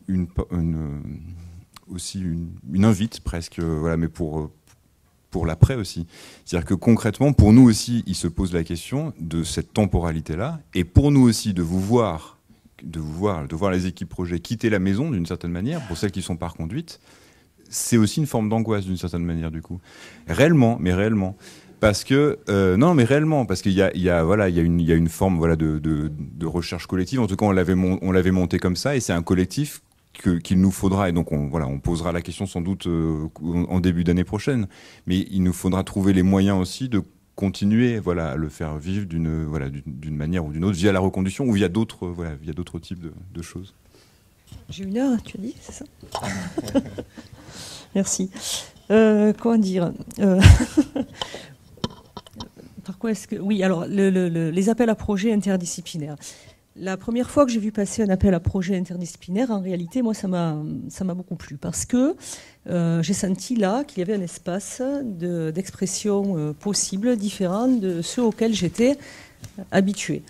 invite presque, mais pour l'après aussi. C'est-à-dire que concrètement, pour nous aussi, il se pose la question de cette temporalité-là, et pour nous aussi de voir les équipes projets quitter la maison d'une certaine manière, pour celles qui sont pas reconduites. C'est aussi une forme d'angoisse d'une certaine manière du coup. Réellement. Parce que parce qu'il y a une forme de recherche collective. En tout cas, on l'avait monté comme ça, et c'est un collectif qu'il nous faudra. Et donc on posera la question sans doute en début d'année prochaine. Mais il nous faudra trouver les moyens aussi de continuer à le faire vivre d'une manière ou d'une autre, via la reconduction ou via d'autres types de choses. J'ai 1 heure, tu as dit, c'est ça? Merci. Comment dire Par quoi est-ce que... Oui, alors, les appels à projets interdisciplinaires. La première fois que j'ai vu passer un appel à projet interdisciplinaire, en réalité, moi, ça m'a beaucoup plu. Parce que j'ai senti là qu'il y avait un espace d'expression possible, différent de ceux auxquels j'étais habituée.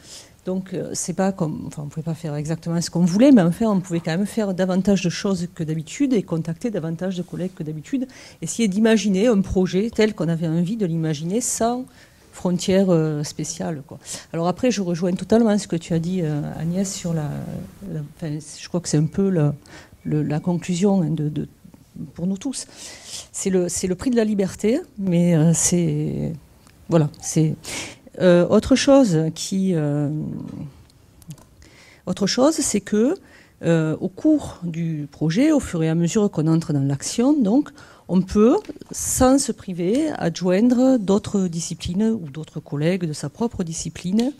Donc, c'est pas comme... Enfin, on ne pouvait pas faire exactement ce qu'on voulait, mais enfin, on pouvait quand même faire davantage de choses que d'habitude et contacter davantage de collègues que d'habitude. Essayer d'imaginer un projet tel qu'on avait envie de l'imaginer sans frontières spéciales, quoi. Alors après, je rejoins totalement ce que tu as dit, Agnès, sur enfin, je crois que c'est un peu la conclusion pour nous tous. C'est le prix de la liberté, mais c'est... Voilà, c'est... Autre chose, c'est que au cours du projet, au fur et à mesure qu'on entre dans l'action, donc, on peut, sans se priver, adjoindre d'autres disciplines ou d'autres collègues de sa propre discipline.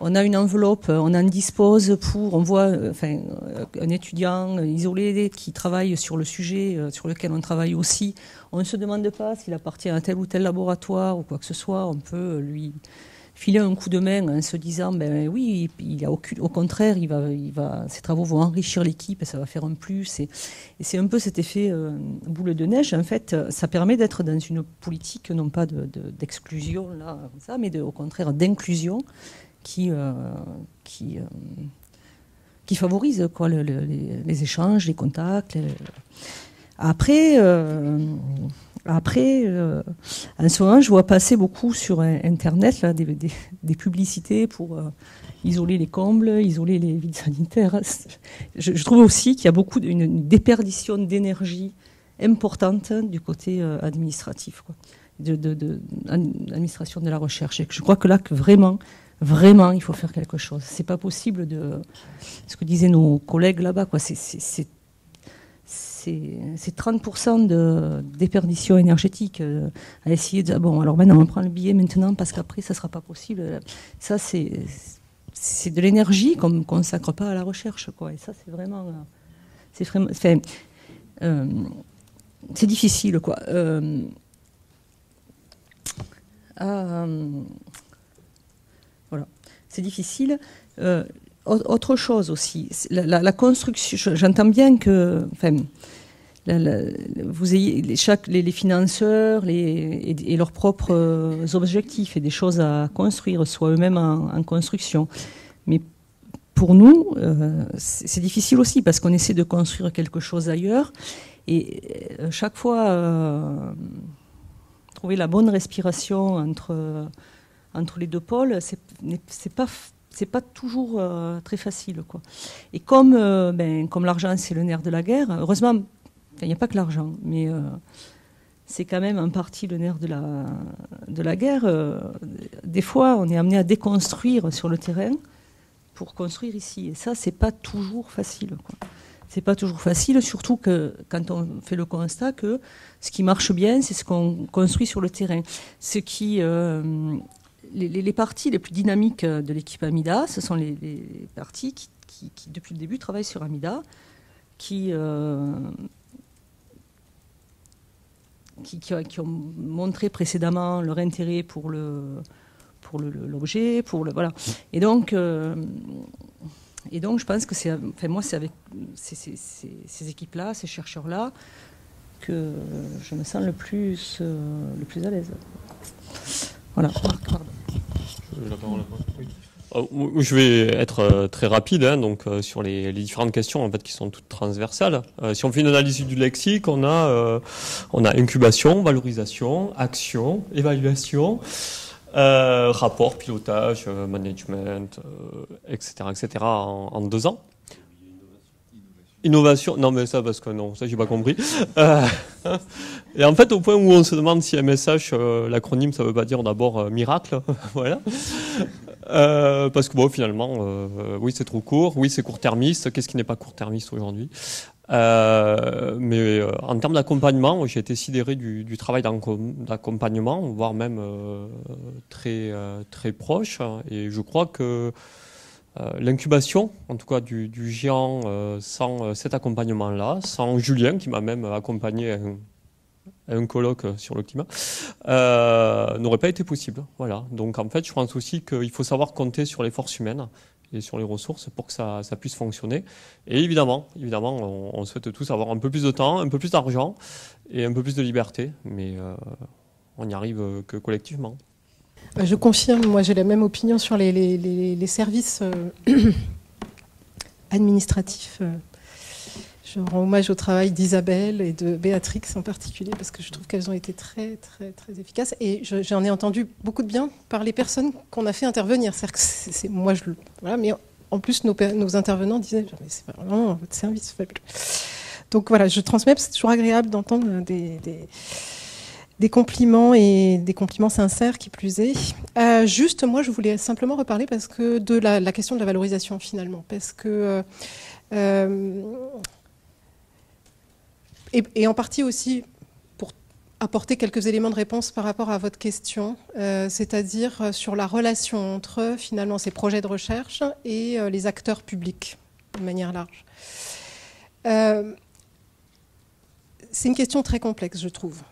On a une enveloppe, on en dispose on voit un étudiant isolé qui travaille sur le sujet sur lequel on travaille aussi. On ne se demande pas s'il appartient à tel ou tel laboratoire ou quoi que ce soit. On peut lui filer un coup de main en se disant, ben oui, au contraire, ses travaux vont enrichir l'équipe et ça va faire un plus. Et c'est un peu cet effet boule de neige. En fait, ça permet d'être dans une politique, non pas d'exclusion, là, comme ça, mais au contraire d'inclusion qui favorise quoi, les échanges, les contacts. Après, en ce moment, je vois passer beaucoup sur Internet là, des publicités pour isoler les combles, isoler les vides sanitaires. Je trouve aussi qu'il y a beaucoup une déperdition d'énergie importante du côté administratif, quoi, administration de la recherche. Et je crois que là, vraiment, il faut faire quelque chose. C'est pas possible ce que disaient nos collègues là-bas, quoi. C'est 30% de déperdition énergétique à essayer de... Bon, alors maintenant, on prend le billet maintenant parce qu'après, ça ne sera pas possible. Ça, c'est de l'énergie qu'on ne consacre pas à la recherche, quoi. Et ça, c'est vraiment... Enfin, c'est difficile, quoi. Voilà. C'est difficile. Autre chose aussi, la construction, j'entends bien que vous ayez les financeurs et leurs propres objectifs et des choses à construire soient eux-mêmes en construction. Mais pour nous, c'est difficile aussi parce qu'on essaie de construire quelque chose ailleurs et chaque fois trouver la bonne respiration entre les deux pôles, c'est pas toujours très facile, quoi. Et comme l'argent, c'est le nerf de la guerre, heureusement, il n'y a pas que l'argent, mais c'est quand même en partie le nerf de la guerre. Des fois, on est amené à déconstruire sur le terrain pour construire ici. Et ça, c'est pas toujours facile, quoi. C'est pas toujours facile, surtout que quand on fait le constat que ce qui marche bien, c'est ce qu'on construit sur le terrain. Ce qui... Les parties les plus dynamiques de l'équipe Amida, ce sont les parties qui, depuis le début, travaillent sur Amida, qui ont montré précédemment leur intérêt pour l'objet, voilà. Et donc, je pense que c'est avec ces équipes-là, ces chercheurs-là, que je me sens le plus à l'aise. Voilà. Marc, pardon. Je vais être très rapide, hein, donc sur les différentes questions en fait qui sont toutes transversales. Si on fait une analyse du lexique, on a incubation, valorisation, action, évaluation, rapport, pilotage, management, etc., en 2 ans. Innovation, non mais ça parce que non, ça j'ai pas compris. Et en fait au point où on se demande si MSH, l'acronyme ça veut pas dire d'abord miracle, voilà. Parce que bon finalement, oui c'est trop court, oui c'est court-termiste, qu'est-ce qui n'est pas court-termiste aujourd'hui? Mais en termes d'accompagnement, j'ai été sidéré du travail d'accompagnement, voire même très, très proche. Et je crois que l'incubation, en tout cas du géant, sans cet accompagnement-là, sans Julien, qui m'a même accompagné à un colloque sur le climat, n'aurait pas été possible. Voilà. Donc en fait, je pense aussi qu'il faut savoir compter sur les forces humaines et sur les ressources pour que ça puisse fonctionner. Et évidemment, on souhaite tous avoir un peu plus de temps, un peu plus d'argent et un peu plus de liberté, mais on n'y arrive que collectivement. Je confirme, moi j'ai la même opinion sur les services administratifs. Je rends hommage au travail d'Isabelle et de Béatrix en particulier, parce que je trouve qu'elles ont été très, très, très efficaces. Et j'en ai entendu beaucoup de bien par les personnes qu'on a fait intervenir. C'est-à-dire que moi, voilà, mais en plus, nos intervenants disaient « mais c'est vraiment votre service faible ». Donc voilà, je transmets, parce que c'est toujours agréable d'entendre des compliments, et des compliments sincères qui plus est. Juste, moi, je voulais simplement reparler de la question de la valorisation, finalement. Parce que... Et en partie aussi pour apporter quelques éléments de réponse par rapport à votre question, c'est-à-dire sur la relation entre finalement ces projets de recherche et les acteurs publics de manière large. C'est une question très complexe, je trouve.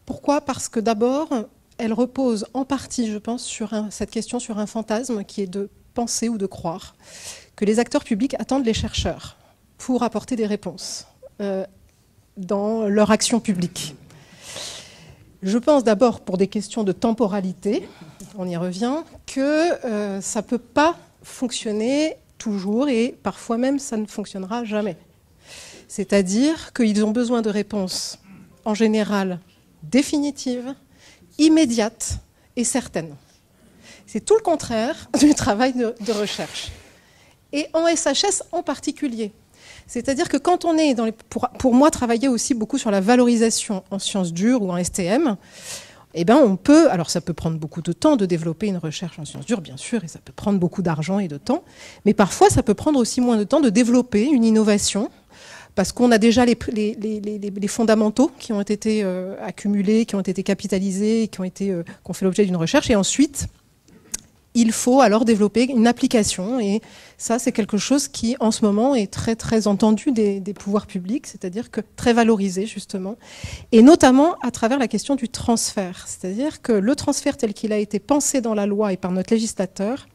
Pourquoi ? Parce que d'abord, elle repose en partie, je pense, cette question sur un fantasme qui est de penser ou de croire que les acteurs publics attendent les chercheurs pour apporter des réponses dans leur action publique. Je pense d'abord, pour des questions de temporalité, on y revient, que ça ne peut pas fonctionner toujours, et parfois même ça ne fonctionnera jamais. C'est-à-dire qu'ils ont besoin de réponses, en général, définitives, immédiates et certaines. C'est tout le contraire du travail de recherche. Et en SHS en particulier. C'est-à-dire que quand on est pour moi, travailler aussi beaucoup sur la valorisation en sciences dures ou en STM, eh ben on peut, alors ça peut prendre beaucoup de temps de développer une recherche en sciences dures, bien sûr, et ça peut prendre beaucoup d'argent et de temps, mais parfois ça peut prendre aussi moins de temps de développer une innovation, parce qu'on a déjà les fondamentaux qui ont été accumulés, qui ont été capitalisés, qui ont fait l'objet d'une recherche, et ensuite il faut alors développer une application, et ça c'est quelque chose qui en ce moment est très très entendu des pouvoirs publics, c'est-à-dire que très valorisé justement, et notamment à travers la question du transfert, c'est-à-dire que le transfert tel qu'il a été pensé dans la loi et par notre législateur,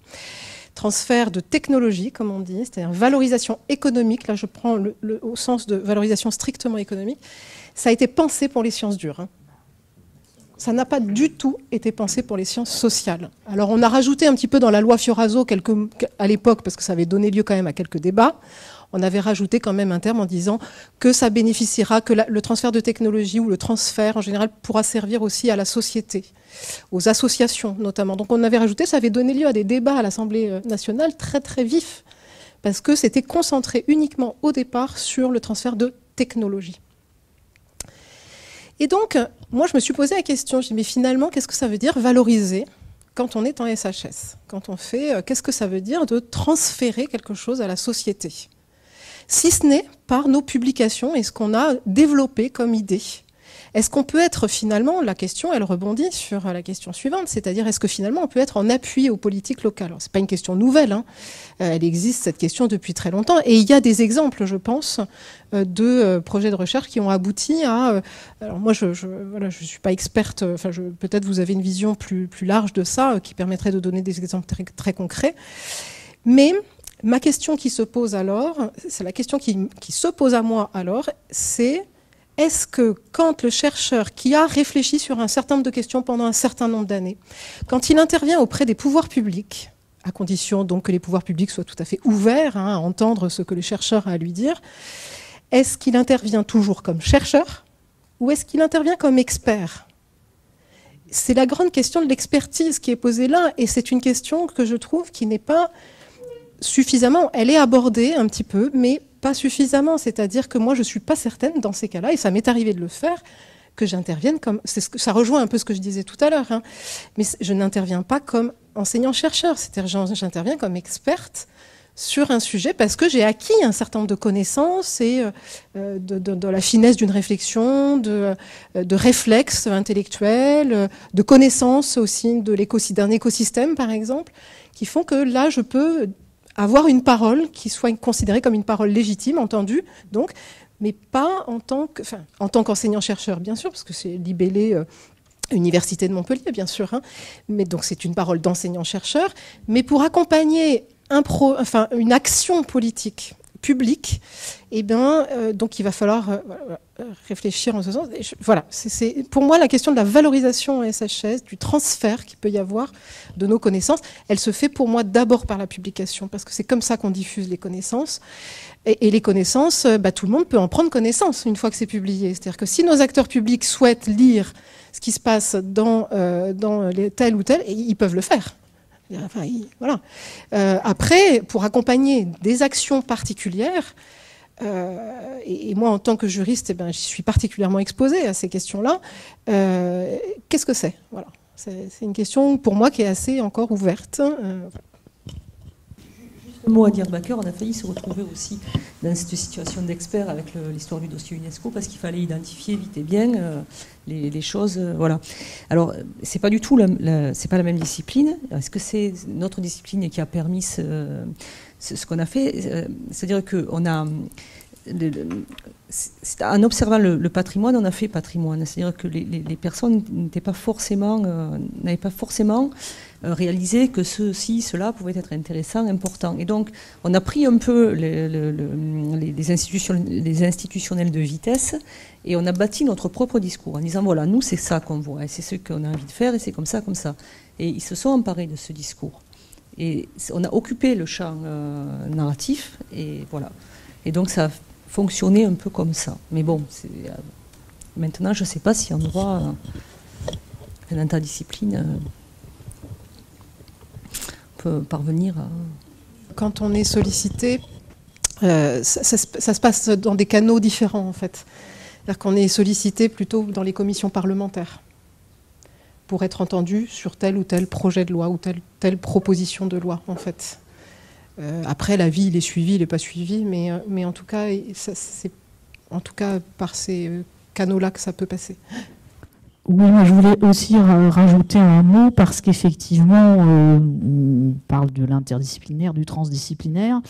transfert de technologie comme on dit, c'est-à-dire valorisation économique, là je prends au sens de valorisation strictement économique, ça a été pensé pour les sciences dures, hein. Ça n'a pas du tout été pensé pour les sciences sociales. Alors on a rajouté un petit peu dans la loi Fioraso, à l'époque, parce que ça avait donné lieu quand même à quelques débats, on avait rajouté quand même un terme en disant que ça bénéficiera, que le transfert de technologie ou le transfert en général pourra servir aussi à la société, aux associations notamment. Donc on avait rajouté, ça avait donné lieu à des débats à l'Assemblée nationale très très vifs, parce que c'était concentré uniquement au départ sur le transfert de technologie. Et donc, moi, je me suis posé la question, je dis, mais finalement, qu'est-ce que ça veut dire valoriser quand on est en SHS ? Quand on fait, qu'est-ce que ça veut dire de transférer quelque chose à la société ? Si ce n'est par nos publications et ce qu'on a développé comme idée. Est-ce qu'on peut être finalement, la question, elle rebondit sur la question suivante, c'est-à-dire est-ce que finalement on peut être en appui aux politiques locales ? Alors, c'est pas une question nouvelle, hein. Elle existe cette question depuis très longtemps, et il y a des exemples, je pense, de projets de recherche qui ont abouti à... alors moi, je suis pas experte, enfin, peut-être vous avez une vision plus large de ça, qui permettrait de donner des exemples très, très concrets, mais ma question qui se pose alors, c'est la question qui se pose à moi alors, c'est... Est-ce que quand le chercheur qui a réfléchi sur un certain nombre de questions pendant un certain nombre d'années, quand il intervient auprès des pouvoirs publics, à condition donc que les pouvoirs publics soient tout à fait ouverts à entendre ce que le chercheur a à lui dire, est-ce qu'il intervient toujours comme chercheur ou est-ce qu'il intervient comme expert ? C'est la grande question de l'expertise qui est posée là, et c'est une question que je trouve qui n'est pas suffisamment, elle est abordée un petit peu, mais pas suffisamment, c'est-à-dire que moi je ne suis pas certaine dans ces cas-là, et ça m'est arrivé de le faire, que j'intervienne comme... ça rejoint un peu ce que je disais tout à l'heure, hein, mais je n'interviens pas comme enseignant-chercheur, c'est-à-dire j'interviens comme experte sur un sujet parce que j'ai acquis un certain nombre de connaissances et de la finesse d'une réflexion, de réflexes intellectuels, de connaissances aussi d'un écosystème, par exemple, qui font que là, je peux avoir une parole qui soit considérée comme une parole légitime, entendue, donc, mais pas en tant qu'enseignant-chercheur, bien sûr, parce que c'est libellé Université de Montpellier, bien sûr, hein, mais donc c'est une parole d'enseignant-chercheur, mais pour accompagner une action politique publique, eh bien, donc il va falloir réfléchir en ce sens. Voilà, c'est pour moi la question de la valorisation en SHS, du transfert qu'il peut y avoir de nos connaissances. Elle se fait pour moi d'abord par la publication, parce que c'est comme ça qu'on diffuse les connaissances. Et les connaissances, tout le monde peut en prendre connaissance une fois que c'est publié. C'est-à-dire que si nos acteurs publics souhaitent lire ce qui se passe dans tel ou tel, ils peuvent le faire. Enfin, voilà. Après, pour accompagner des actions particulières, et moi en tant que juriste, je suis particulièrement exposée à ces questions-là. Qu'est-ce que c'est? Voilà. C'est une question pour moi qui est assez encore ouverte. Un mot à dire, Baker, on a failli se retrouver aussi dans cette situation d'expert avec l'histoire du dossier UNESCO parce qu'il fallait identifier vite et bien les choses. Voilà. Alors, c'est pas du tout c'est pas la même discipline. Est-ce que c'est notre discipline qui a permis ce qu'on a fait? C'est-à-dire qu'on a. En observant le patrimoine, on a fait patrimoine. C'est-à-dire que les personnes n'avaient pas forcément réalisé que cela pouvait être intéressant, important. Et donc, on a pris un peu les institutionnels de vitesse et on a bâti notre propre discours en disant, voilà, nous, c'est ça qu'on voit et c'est ce qu'on a envie de faire et c'est comme ça, comme ça. Et ils se sont emparés de ce discours. Et on a occupé le champ narratif et voilà. Et donc, ça a fonctionné un peu comme ça. Mais bon, maintenant, je ne sais pas si on aura dans ta discipline peut parvenir à... Quand on est sollicité, ça se passe dans des canaux différents, en fait. C'est-à-dire qu'on est sollicité plutôt dans les commissions parlementaires pour être entendu sur tel ou tel projet de loi ou telle proposition de loi, en fait. Après, l'avis, il est suivi, il n'est pas suivi, mais en tout cas, c'est par ces canaux-là que ça peut passer. Oui, moi je voulais aussi rajouter un mot parce qu'effectivement, on parle de l'interdisciplinaire, du transdisciplinaire,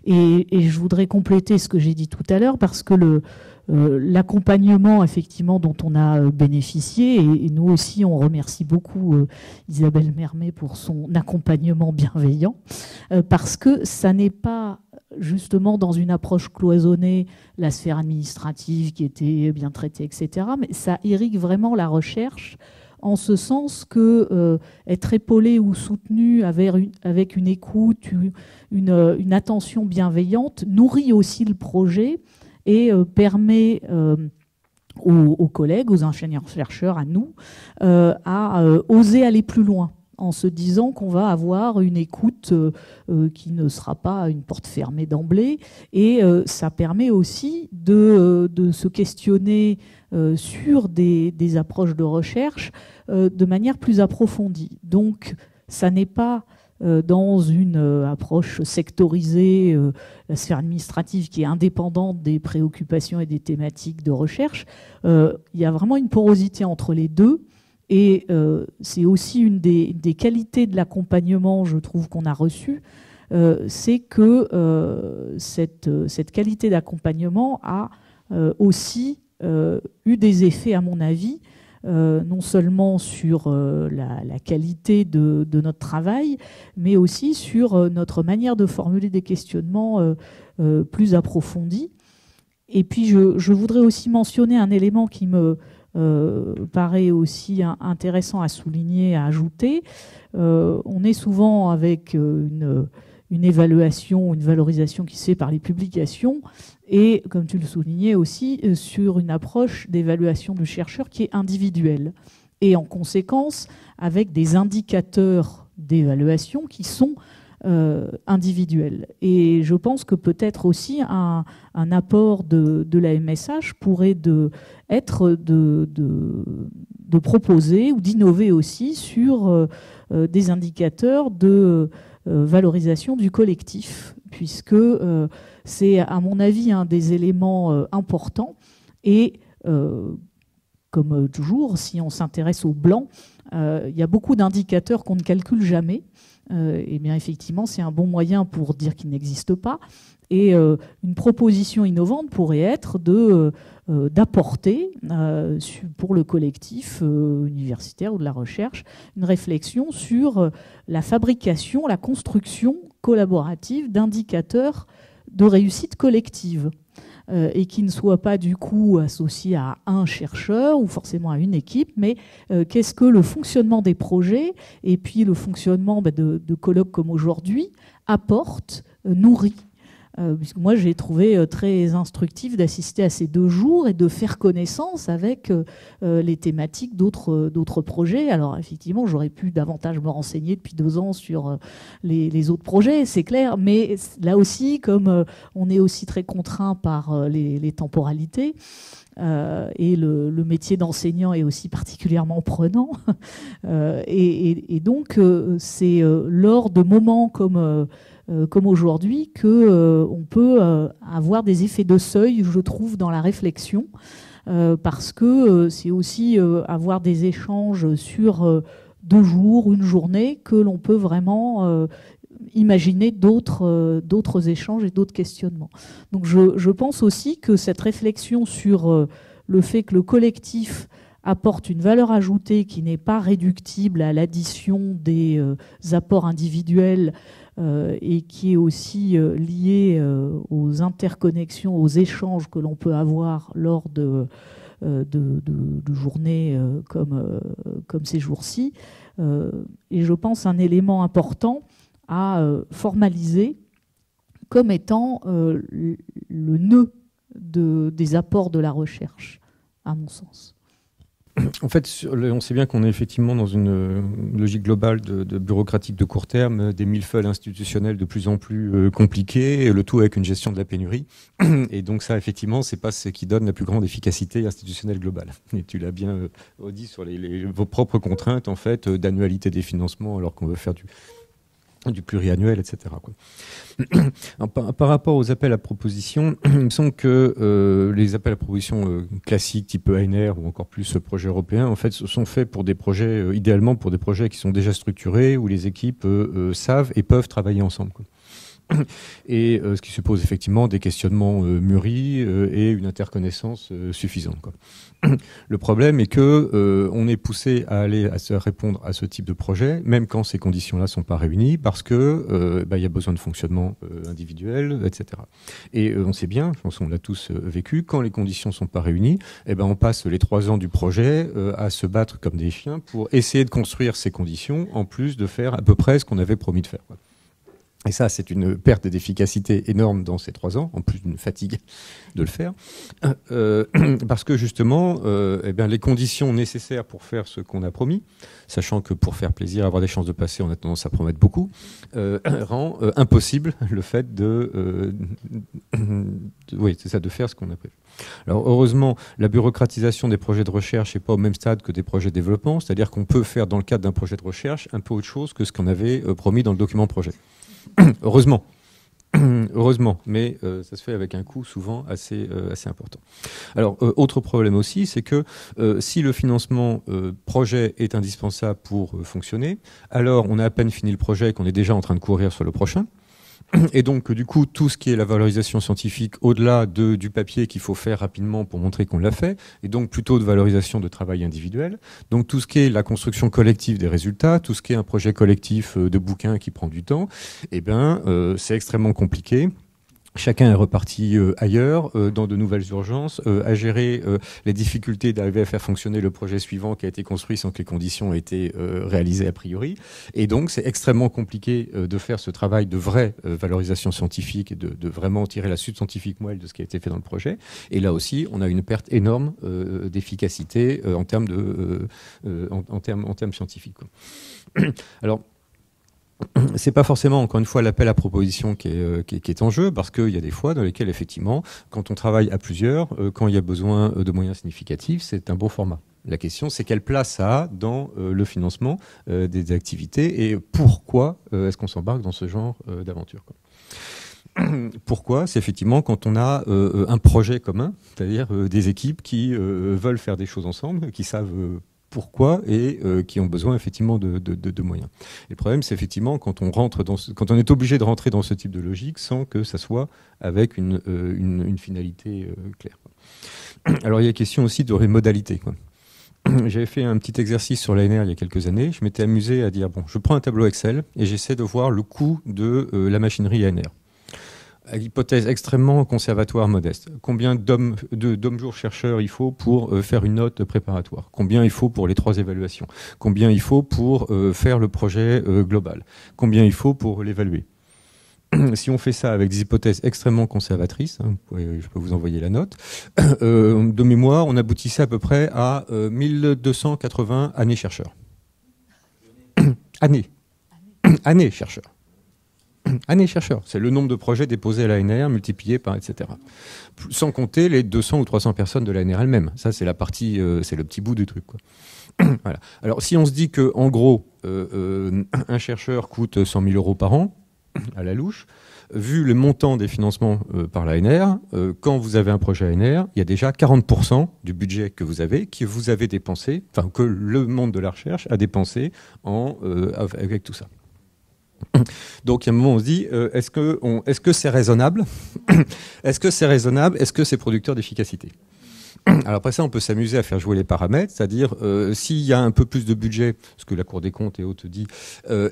et je voudrais compléter ce que j'ai dit tout à l'heure parce que l'accompagnement effectivement dont on a bénéficié, et nous aussi on remercie beaucoup Isabelle Mermet pour son accompagnement bienveillant, parce que ça n'est pas justement dans une approche cloisonnée la sphère administrative qui était bien traitée, etc. Mais ça irrigue vraiment la recherche en ce sens que être épaulé ou soutenu avec une écoute, une attention bienveillante nourrit aussi le projet et permet aux collègues, aux ingénieurs-chercheurs, à nous, à oser aller plus loin, en se disant qu'on va avoir une écoute qui ne sera pas une porte fermée d'emblée. Et ça permet aussi de se questionner sur des approches de recherche de manière plus approfondie. Donc, ça n'est pas dans une approche sectorisée, la sphère administrative qui est indépendante des préoccupations et des thématiques de recherche. Il y a vraiment une porosité entre les deux. Et c'est aussi une des qualités de l'accompagnement, je trouve, qu'on a reçu, c'est que cette qualité d'accompagnement a aussi eu des effets, à mon avis, non seulement sur la qualité de notre travail, mais aussi sur notre manière de formuler des questionnements plus approfondis. Et puis, je voudrais aussi mentionner un élément qui me paraît aussi intéressant à souligner, à ajouter. On est souvent avec une évaluation, une valorisation qui se fait par les publications et, comme tu le soulignais aussi, sur une approche d'évaluation du chercheur qui est individuelle et en conséquence avec des indicateurs d'évaluation qui sont individuelle. Et je pense que peut-être aussi un apport de la MSH pourrait être de proposer ou d'innover aussi sur des indicateurs de valorisation du collectif, puisque c'est, à mon avis, un des éléments importants. Et comme toujours, si on s'intéresse au blanc, il y a beaucoup d'indicateurs qu'on ne calcule jamais. Et bien effectivement, c'est un bon moyen pour dire qu'il n'existe pas. Et une proposition innovante pourrait être d'apporter pour le collectif universitaire ou de la recherche une réflexion sur la fabrication, la construction collaborative d'indicateurs de réussite collective. Et qui ne soit pas du coup associé à un chercheur ou forcément à une équipe, mais qu'est-ce que le fonctionnement des projets et puis le fonctionnement de colloques comme aujourd'hui apporte, nourrit. Puisque moi j'ai trouvé très instructif d'assister à ces 2 jours et de faire connaissance avec les thématiques d'autres projets. Alors effectivement, j'aurais pu davantage me renseigner depuis 2 ans sur les autres projets, c'est clair, mais là aussi, comme on est aussi très contraint par les temporalités, et le métier d'enseignant est aussi particulièrement prenant, et donc c'est lors de moments comme aujourd'hui, qu'on peut avoir des effets de seuil, je trouve, dans la réflexion, parce que c'est aussi avoir des échanges sur 2 jours, une journée, que l'on peut vraiment imaginer d'autres échanges et d'autres questionnements. Donc je pense aussi que cette réflexion sur le fait que le collectif apporte une valeur ajoutée qui n'est pas réductible à l'addition des apports individuels, et qui est aussi lié aux interconnexions, aux échanges que l'on peut avoir lors de journées comme ces jours-ci. Et je pense un élément important à formaliser comme étant le nœud des apports de la recherche, à mon sens. En fait, on sait bien qu'on est effectivement dans une logique globale de bureaucratique de court terme, des millefeuilles institutionnels de plus en plus compliqués, le tout avec une gestion de la pénurie. Et donc ça, effectivement, c'est pas ce qui donne la plus grande efficacité institutionnelle globale. Et tu l'as bien dit sur vos propres contraintes, en fait, d'annualité des financements, alors qu'on veut faire du pluriannuel, etc. Par rapport aux appels à propositions, il me semble que les appels à propositions classiques type ANR ou encore plus projets européens, en fait, sont faits pour des projets, idéalement pour des projets qui sont déjà structurés, où les équipes savent et peuvent travailler ensemble, quoi. Et ce qui suppose effectivement des questionnements mûris et une interconnaissance suffisante, quoi. Le problème est que on est poussé à répondre à ce type de projet, même quand ces conditions-là sont pas réunies, parce que y a besoin de fonctionnement individuel, etc. Et on sait bien, je pense qu'on l'a tous vécu, quand les conditions sont pas réunies, on passe les 3 ans du projet à se battre comme des chiens pour essayer de construire ces conditions, en plus de faire à peu près ce qu'on avait promis de faire, quoi. Et ça, c'est une perte d'efficacité énorme dans ces 3 ans, en plus d'une fatigue de le faire. Parce que justement, les conditions nécessaires pour faire ce qu'on a promis, sachant que pour faire plaisir, avoir des chances de passer, on a tendance à promettre beaucoup, rend impossible le fait de faire ce qu'on a prévu. Alors heureusement, la bureaucratisation des projets de recherche n'est pas au même stade que des projets de développement, c'est-à-dire qu'on peut faire dans le cadre d'un projet de recherche un peu autre chose que ce qu'on avait promis dans le document projet. Heureusement, mais ça se fait avec un coût souvent assez important. Alors, autre problème aussi, c'est que si le financement projet est indispensable pour fonctionner, alors on a à peine fini le projet et qu'on est déjà en train de courir sur le prochain. Et donc, du coup, tout ce qui est la valorisation scientifique, au-delà du papier qu'il faut faire rapidement pour montrer qu'on l'a fait, et donc plutôt de valorisation de travail individuel. Donc, tout ce qui est la construction collective des résultats, tout ce qui est un projet collectif de bouquin qui prend du temps, c'est extrêmement compliqué. Chacun est reparti ailleurs, dans de nouvelles urgences, à gérer les difficultés d'arriver à faire fonctionner le projet suivant qui a été construit sans que les conditions aient été réalisées a priori. Et donc, c'est extrêmement compliqué de faire ce travail de vraie valorisation scientifique et de vraiment tirer la suite scientifique moelle de ce qui a été fait dans le projet. Et là aussi, on a une perte énorme d'efficacité en termes scientifiques, quoi. Alors, c'est pas forcément, encore une fois, l'appel à proposition qui est en jeu, parce qu'il y a des fois dans lesquelles, effectivement, quand on travaille à plusieurs, quand il y a besoin de moyens significatifs, c'est un bon format. La question, c'est quelle place ça a dans le financement des activités et pourquoi est-ce qu'on s'embarque dans ce genre d'aventure, quoi. Pourquoi? C'est effectivement quand on a un projet commun, c'est-à-dire des équipes qui veulent faire des choses ensemble, qui savent pourquoi et qui ont besoin effectivement de moyens. Et le problème, c'est effectivement quand on est obligé de rentrer dans ce type de logique sans que ça soit avec une finalité claire. Alors il y a question aussi de modalités, quoi. J'avais fait un petit exercice sur l'ANR il y a quelques années. Je m'étais amusé à dire, bon, je prends un tableau Excel et j'essaie de voir le coût de la machinerie ANR. Hypothèse extrêmement conservatoire, modeste. Combien d'hommes-jours chercheurs il faut pour faire une note préparatoire? Combien il faut pour les 3 évaluations? Combien il faut pour faire le projet global? Combien il faut pour l'évaluer? Si on fait ça avec des hypothèses extrêmement conservatrices, hein, je peux vous envoyer la note, de mémoire, on aboutissait à peu près à 1280 années chercheurs. Années chercheurs. Années chercheurs, c'est le nombre de projets déposés à l'ANR multiplié par etc. Sans compter les 200 ou 300 personnes de l'ANR elle-même. Ça, c'est la partie, c'est le petit bout du truc, quoi. Voilà. Alors, si on se dit que, en gros, un chercheur coûte 100 000 € par an, à la louche, vu le montant des financements par l'ANR, quand vous avez un projet ANR, il y a déjà 40% du budget que vous avez dépensé, enfin que le monde de la recherche a dépensé avec tout ça. Donc, il y a un moment où on se dit, est-ce que c'est raisonnable? Est-ce que c'est raisonnable? Est-ce que c'est producteur d'efficacité? Alors après ça, on peut s'amuser à faire jouer les paramètres, c'est-à-dire s'il y a un peu plus de budget, ce que la Cour des comptes et autres dit,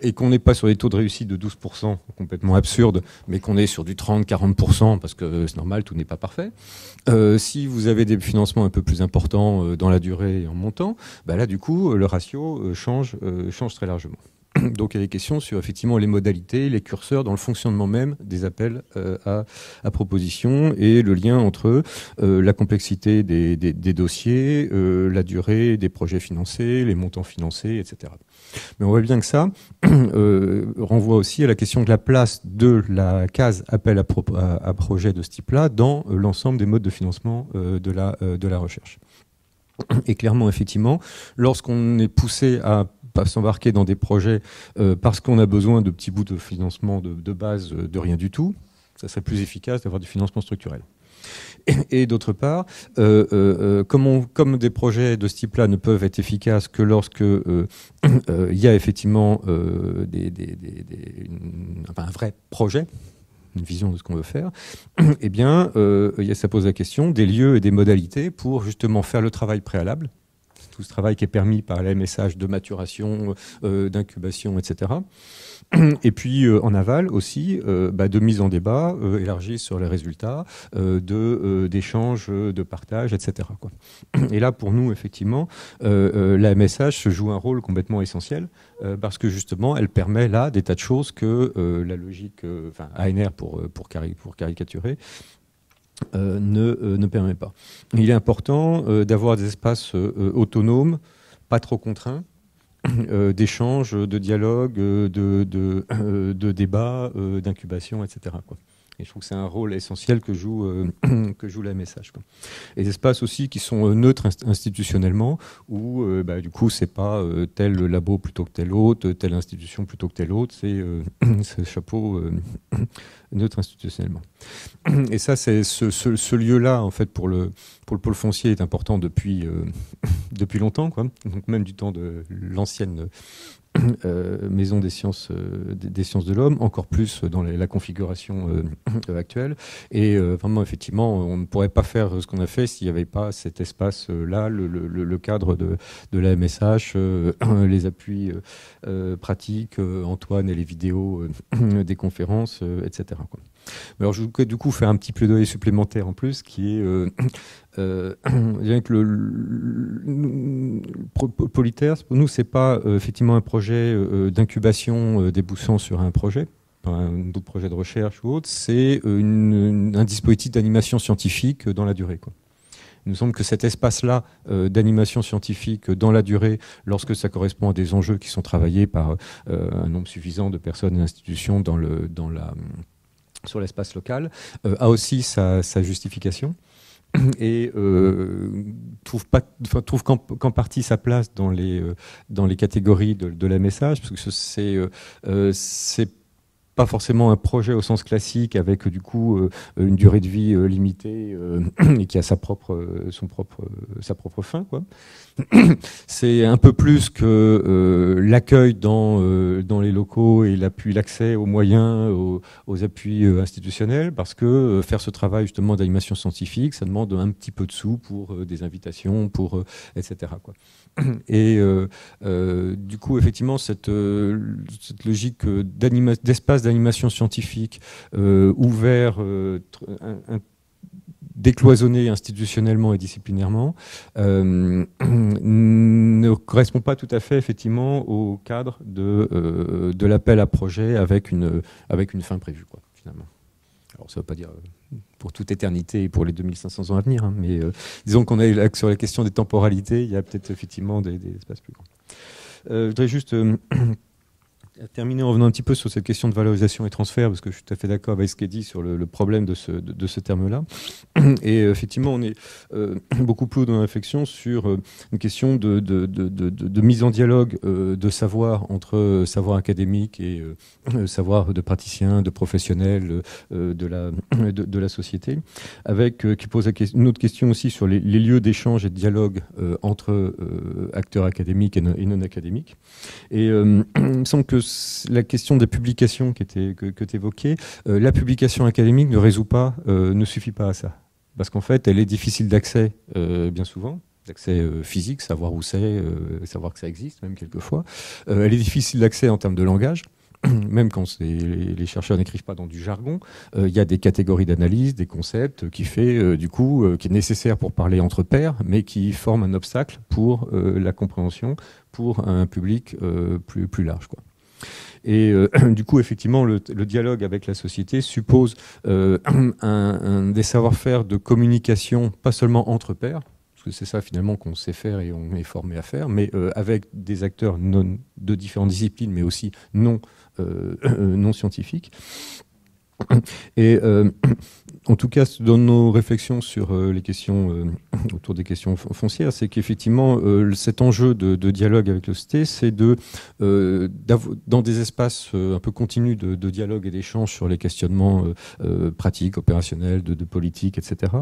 et qu'on n'est pas sur des taux de réussite de 12%, complètement absurde, mais qu'on est sur du 30-40%, parce que c'est normal, tout n'est pas parfait. Si vous avez des financements un peu plus importants dans la durée et en montant, bah là du coup, le ratio change très largement. Donc il y a des questions sur effectivement les modalités, les curseurs dans le fonctionnement même des appels à propositions et le lien entre la complexité des dossiers, la durée des projets financés, les montants financés, etc. Mais on voit bien que ça renvoie aussi à la question de la place de la case appel à projet de ce type-là dans l'ensemble des modes de financement de la recherche. Et clairement, effectivement, lorsqu'on est poussé à s'embarquer dans des projets parce qu'on a besoin de petits bouts de financement de base de rien du tout, ça serait plus efficace d'avoir du financement structurel. Et d'autre part, comme des projets de ce type-là ne peuvent être efficaces que lorsque il y a effectivement un vrai projet, une vision de ce qu'on veut faire, eh bien, ça pose la question des lieux et des modalités pour justement faire le travail préalable, tout ce travail qui est permis par la MSH de maturation, d'incubation, etc. Et puis en aval aussi, de mise en débat, élargie sur les résultats, d'échanges, de partage, etc., quoi. Et là, pour nous, effectivement, la MSH se joue un rôle complètement essentiel parce que justement, elle permet là des tas de choses que la logique, ANR pour caricaturer, ne permet pas. Il est important d'avoir des espaces autonomes, pas trop contraints, d'échanges, de dialogue, de débats, d'incubation, etc., quoi. Et je trouve que c'est un rôle essentiel que joue la MSH, quoi. Et des espaces aussi qui sont neutres institutionnellement, où du coup c'est pas tel labo plutôt que tel autre, telle institution plutôt que telle autre, c'est ce chapeau neutre institutionnellement. Et ça, c'est ce lieu-là, en fait, pour le pôle foncier est important depuis longtemps, quoi. Donc même du temps de l'ancienne maison des sciences de l'homme, encore plus dans la configuration actuelle. Et vraiment, effectivement, on ne pourrait pas faire ce qu'on a fait s'il n'y avait pas cet espace-là, le cadre de la MSH, les appuis pratiques, Antoine et les vidéos des conférences, etc., quoi. Alors, je voudrais du coup faire un petit plaidoyer supplémentaire en plus, qui est que Polyterre, pour nous, c'est pas effectivement un projet d'incubation débouchant sur un projet, un autre projet de recherche ou autre, c'est un dispositif d'animation scientifique dans la durée, quoi. Il nous semble que cet espace-là d'animation scientifique dans la durée, lorsque ça correspond à des enjeux qui sont travaillés par un nombre suffisant de personnes et d'institutions sur l'espace local, a aussi sa justification. et trouve qu'en partie sa place dans les catégories de la message, parce que c'est pas forcément un projet au sens classique avec du coup une durée de vie limitée et qui a sa propre fin, quoi. C'est un peu plus que l'accueil dans les locaux et l'accès aux moyens, aux appuis institutionnels, parce que faire ce travail justement d'animation scientifique, ça demande un petit peu de sous pour des invitations, pour etc., quoi. Et du coup, effectivement, cette logique d'espace d'animation scientifique ouvert, décloisonné institutionnellement et disciplinairement, ne correspond pas tout à fait effectivement au cadre de l'appel à projet avec une fin prévue, quoi, finalement. Alors ça ne veut pas dire pour toute éternité et pour les 2500 ans à venir, hein, mais disons qu'on a sur la question des temporalités, il y a peut-être effectivement des espaces plus grands. Je voudrais juste terminer en revenant un petit peu sur cette question de valorisation et transfert, parce que je suis tout à fait d'accord avec ce qui est dit sur le problème de ce terme-là. Et effectivement, on est beaucoup plus dans la réflexion sur une question de mise en dialogue de savoir entre savoir académique et savoir de praticiens, de professionnels de la société, qui pose une autre question aussi sur les lieux d'échange et de dialogue entre acteurs académiques et non académiques. Et il me semble que la question des publications que tu évoquais, la publication académique ne suffit pas à ça. Parce qu'en fait, elle est difficile d'accès bien souvent, d'accès physique, savoir où c'est, savoir que ça existe même quelquefois. Elle est difficile d'accès en termes de langage. Même quand les chercheurs n'écrivent pas dans du jargon, il y a des catégories d'analyse, des concepts qui est nécessaire pour parler entre pairs, mais qui forment un obstacle pour la compréhension pour un public plus large, quoi. Et du coup, effectivement, le dialogue avec la société suppose des savoir-faire de communication, pas seulement entre pairs, parce que c'est ça finalement qu'on sait faire et on est formé à faire, mais avec des acteurs de différentes disciplines, mais aussi non scientifiques. Et en tout cas, dans nos réflexions sur les questions autour des questions foncières, c'est qu'effectivement cet enjeu de dialogue avec la société, c'est dans des espaces un peu continus de dialogue et d'échange sur les questionnements pratiques, opérationnels, de politique, etc.,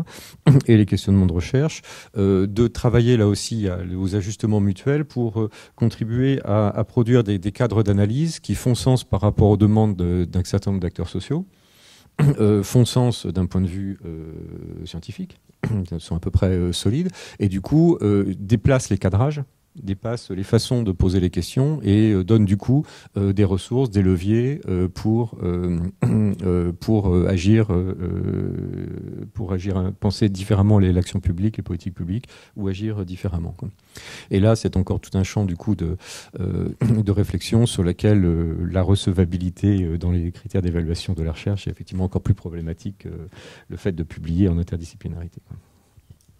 et les questionnements de recherche, de travailler là aussi aux ajustements mutuels pour contribuer à produire des cadres d'analyse qui font sens par rapport aux demandes d'un certain nombre d'acteurs sociaux, font sens d'un point de vue scientifique, sont à peu près solides, et du coup déplacent les cadrages, dépassent les façons de poser les questions et donnent du coup des ressources, des leviers pour agir, penser différemment l'action publique, les politiques publiques, ou agir différemment, quoi. Et là, c'est encore tout un champ du coup de réflexion sur laquelle la recevabilité dans les critères d'évaluation de la recherche est effectivement encore plus problématique que le fait de publier en interdisciplinarité, quoi.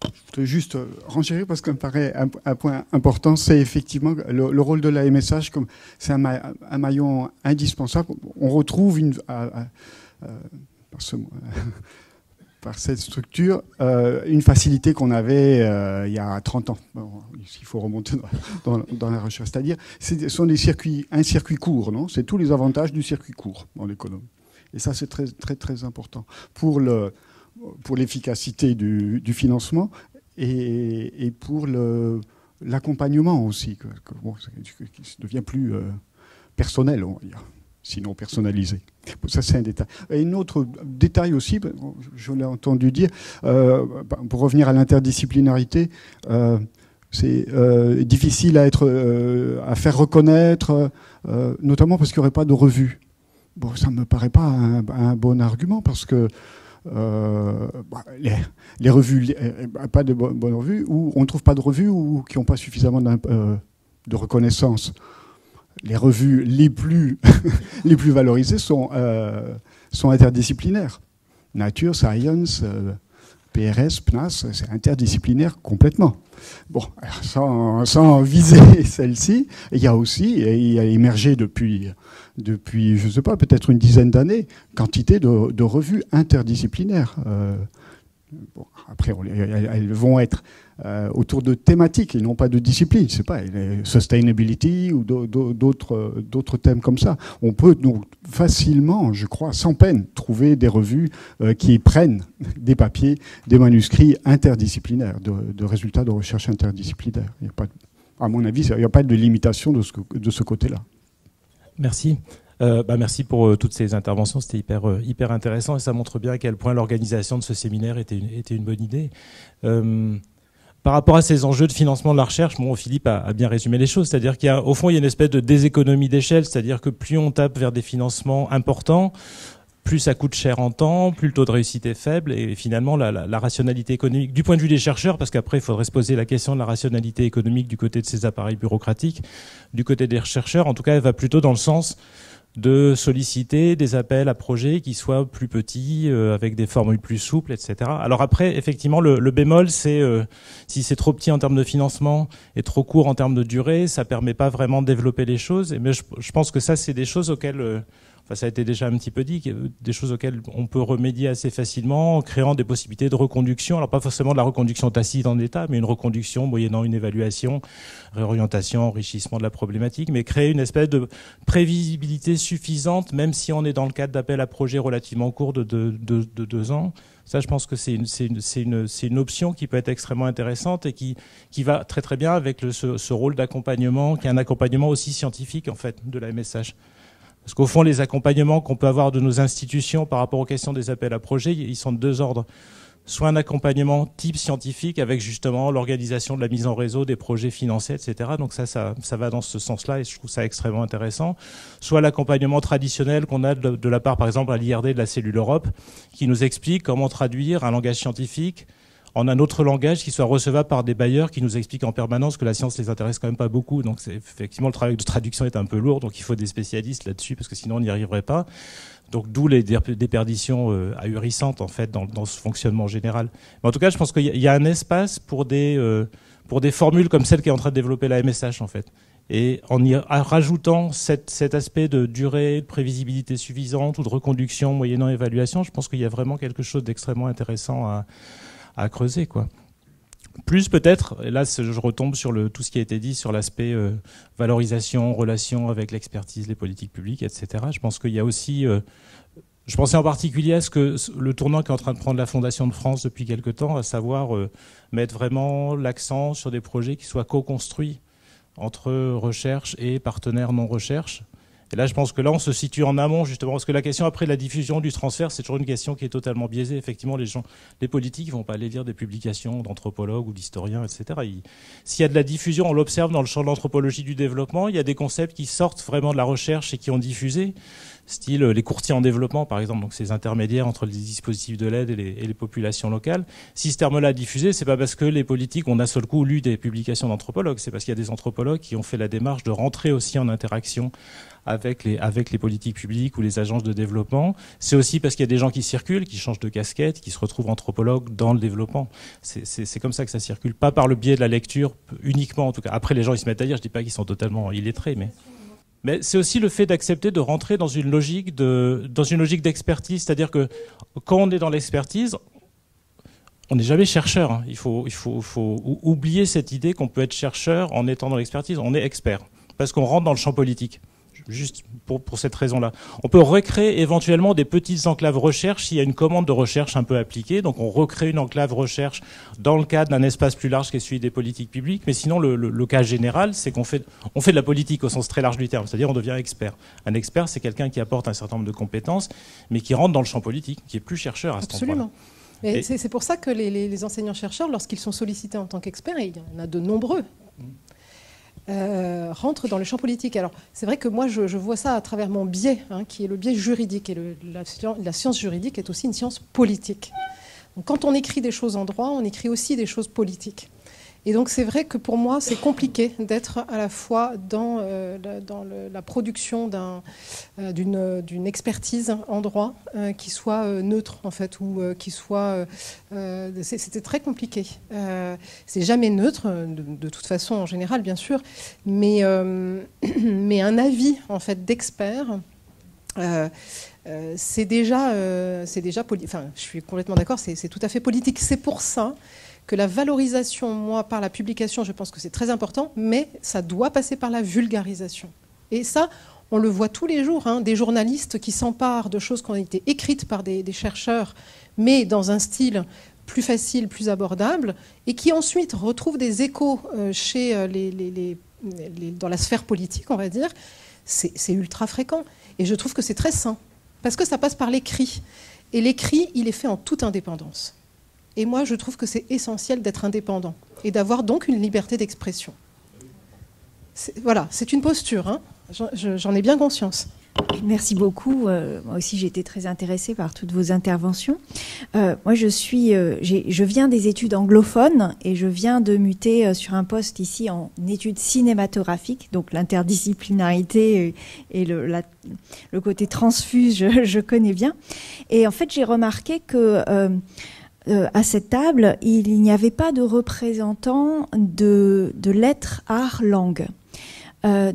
Je voudrais juste renchérir parce que me paraît un point important, c'est effectivement le rôle de la MSH, comme c'est un maillon indispensable. On retrouve par cette structure une facilité qu'on avait il y a 30 ans. Bon, il faut remonter dans la recherche. C'est-à-dire, ce sont un circuit court, non ? C'est tous les avantages du circuit court dans l'économie. Et ça, c'est très, très, très important pour l'efficacité du financement et pour l'accompagnement aussi, qui devient plus personnel, on va dire, sinon personnalisé. Ça, c'est un détail. Et un autre détail aussi, je l'ai entendu dire, pour revenir à l'interdisciplinarité, c'est difficile à faire reconnaître, notamment parce qu'il n'y aurait pas de revue. Bon, ça ne me paraît pas un bon argument, parce que les revues, pas de bonnes revues, ou on ne trouve pas de revues ou qui n'ont pas suffisamment de reconnaissance. Les revues les plus valorisées sont interdisciplinaires. Nature, Science, PRS, PNAS, c'est interdisciplinaire complètement. Bon, sans viser celle-ci, il a émergé depuis, je ne sais pas, peut-être une dizaine d'années, quantité de revues interdisciplinaires. Bon, après, elles vont être autour de thématiques et non pas de disciplines. Je sais pas, sustainability ou d'autres thèmes comme ça. On peut donc facilement, je crois, sans peine, trouver des revues qui prennent des papiers, des manuscrits interdisciplinaires, de résultats de recherche interdisciplinaires. Il y a pas, à mon avis, il n'y a pas de limitation de ce côté-là. Merci. Merci pour toutes ces interventions, c'était hyper intéressant et ça montre bien à quel point l'organisation de ce séminaire était une bonne idée. Par rapport à ces enjeux de financement de la recherche, Philippe a bien résumé les choses, c'est-à-dire qu'au fond il y a une espèce de déséconomie d'échelle, c'est-à-dire que plus on tape vers des financements importants, plus ça coûte cher en temps, plus le taux de réussite est faible, et finalement la rationalité économique, du point de vue des chercheurs, parce qu'après il faudrait se poser la question de la rationalité économique du côté de ces appareils bureaucratiques, du côté des chercheurs, en tout cas elle va plutôt dans le sens de solliciter des appels à projets qui soient plus petits, avec des formules plus souples, etc. Alors après, effectivement, le bémol, c'est si c'est trop petit en termes de financement et trop court en termes de durée, ça permet pas vraiment de développer les choses. Mais je pense que ça, c'est des choses auxquelles... ça a été déjà un petit peu dit, des choses auxquelles on peut remédier assez facilement en créant des possibilités de reconduction. Alors pas forcément de la reconduction tacite en état, mais une reconduction moyennant une évaluation, réorientation, enrichissement de la problématique, mais créer une espèce de prévisibilité suffisante, même si on est dans le cadre d'appels à projets relativement courts de 2 ans. Ça, je pense que c'est une option qui peut être extrêmement intéressante et qui va très très bien avec ce rôle d'accompagnement, qui est un accompagnement aussi scientifique en fait de la MSH. Parce qu'au fond, les accompagnements qu'on peut avoir de nos institutions par rapport aux questions des appels à projets, ils sont de 2 ordres. Soit un accompagnement type scientifique avec justement l'organisation de la mise en réseau des projets financés, etc. Donc ça va dans ce sens-là et je trouve ça extrêmement intéressant. Soit l'accompagnement traditionnel qu'on a de la part, par exemple, à l'IRD de la cellule Europe, qui nous explique comment traduire un langage scientifique en un autre langage qui soit recevable par des bailleurs qui nous expliquent en permanence que la science les intéresse quand même pas beaucoup. Donc effectivement, le travail de traduction est un peu lourd, donc il faut des spécialistes là-dessus parce que sinon on n'y arriverait pas. Donc d'où les déperditions ahurissantes en fait dans ce fonctionnement général. Mais en tout cas, je pense qu'il y a un espace pour des formules comme celle qui est en train de développer la MSH en fait. Et en y rajoutant cet aspect de durée, de prévisibilité suffisante ou de reconduction moyennant évaluation, je pense qu'il y a vraiment quelque chose d'extrêmement intéressant à creuser, quoi. Plus peut-être, et là je retombe sur tout ce qui a été dit sur l'aspect valorisation, relation avec l'expertise, les politiques publiques, etc. Je pense qu'il y a aussi, je pensais en particulier à le tournant qu'est en train de prendre la Fondation de France depuis quelque temps, à savoir mettre vraiment l'accent sur des projets qui soient co-construits entre recherche et partenaires non recherche. Et là, je pense que là, on se situe en amont, justement, parce que la question après la diffusion du transfert, c'est toujours une question qui est totalement biaisée. Effectivement, les politiques ne vont pas aller lire des publications d'anthropologues ou d'historiens, etc. S'il y a de la diffusion, on l'observe dans le champ de l'anthropologie du développement, il y a des concepts qui sortent vraiment de la recherche et qui ont diffusé, style les courtiers en développement, par exemple, donc ces intermédiaires entre les dispositifs de l'aide et les populations locales. Si ce terme-là a diffusé, c'est pas parce que les politiques ont d'un seul coup lu des publications d'anthropologues, c'est parce qu'il y a des anthropologues qui ont fait la démarche de rentrer aussi en interaction avec les politiques publiques ou les agences de développement. C'est aussi parce qu'il y a des gens qui circulent, qui changent de casquette, qui se retrouvent anthropologues dans le développement. C'est comme ça que ça circule, pas par le biais de la lecture uniquement en tout cas. Après, les gens ils se mettent à dire, je dis pas qu'ils sont totalement illettrés, mais c'est aussi le fait d'accepter de rentrer dans une logique d'expertise, c'est-à-dire que quand on est dans l'expertise, on n'est jamais chercheur. Hein. Il faut oublier cette idée qu'on peut être chercheur en étant dans l'expertise. On est expert parce qu'on rentre dans le champ politique. Juste pour cette raison-là. On peut recréer éventuellement des petites enclaves recherche s'il y a une commande de recherche un peu appliquée. Donc on recrée une enclave recherche dans le cadre d'un espace plus large qui est celui des politiques publiques. Mais sinon, le cas général, c'est qu'on fait de la politique au sens très large du terme. C'est-à-dire on devient expert. Un expert, c'est quelqu'un qui apporte un certain nombre de compétences, mais qui rentre dans le champ politique, qui est plus chercheur à cet endroit-là. Absolument. Et c'est pour ça que les enseignants-chercheurs, lorsqu'ils sont sollicités en tant qu'experts, et il y en a de nombreux, rentre dans le champ politique. Alors, c'est vrai que moi, je vois ça à travers mon biais, qui est le biais juridique. Et la science juridique est aussi une science politique. Donc, quand on écrit des choses en droit, on écrit aussi des choses politiques. Et donc, c'est vrai que pour moi, c'est compliqué d'être à la fois dans la production d'une expertise en droit qui soit neutre, en fait, ou qui soit... C'était très compliqué. C'est jamais neutre, de toute façon, en général, bien sûr, mais un avis, en fait, d'expert... c'est déjà enfin, je suis complètement d'accord, c'est tout à fait politique. C'est pour ça que la valorisation, moi, par la publication, je pense que c'est très important, mais ça doit passer par la vulgarisation. Et ça, on le voit tous les jours, hein, des journalistes qui s'emparent de choses qui ont été écrites par des chercheurs, mais dans un style plus facile, plus abordable, et qui ensuite retrouvent des échos chez dans la sphère politique, on va dire. C'est ultra fréquent. Et je trouve que c'est très sain, parce que ça passe par l'écrit. Et l'écrit, il est fait en toute indépendance. Et moi, je trouve que c'est essentiel d'être indépendant et d'avoir donc une liberté d'expression. Voilà, c'est une posture, hein. J'en ai bien conscience. Merci beaucoup. Moi aussi, j'ai été très intéressée par toutes vos interventions. Moi, je viens des études anglophones et je viens de muter sur un poste ici en études cinématographiques. Donc, l'interdisciplinarité et le côté transfuse, je connais bien. Et en fait, j'ai remarqué que à cette table, il n'y avait pas de représentants de lettres, arts, langues.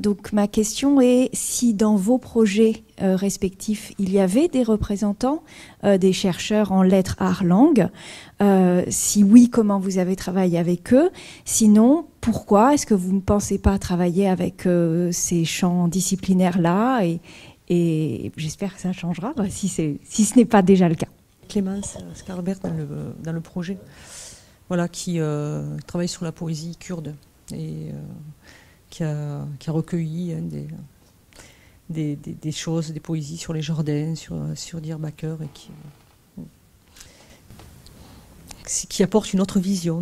Donc ma question est si dans vos projets respectifs, il y avait des représentants, des chercheurs en lettres, arts, langues. Si oui, comment vous avez travaillé avec eux? Sinon, pourquoi est-ce que vous ne pensez pas travailler avec ces champs disciplinaires-là? Et j'espère que ça changera si ce n'est pas déjà le cas. Clémence Scarbert dans le projet, voilà, qui travaille sur la poésie kurde et qui a recueilli des choses, des poésies sur les jardins, sur Diyarbakır, et qui apporte une autre vision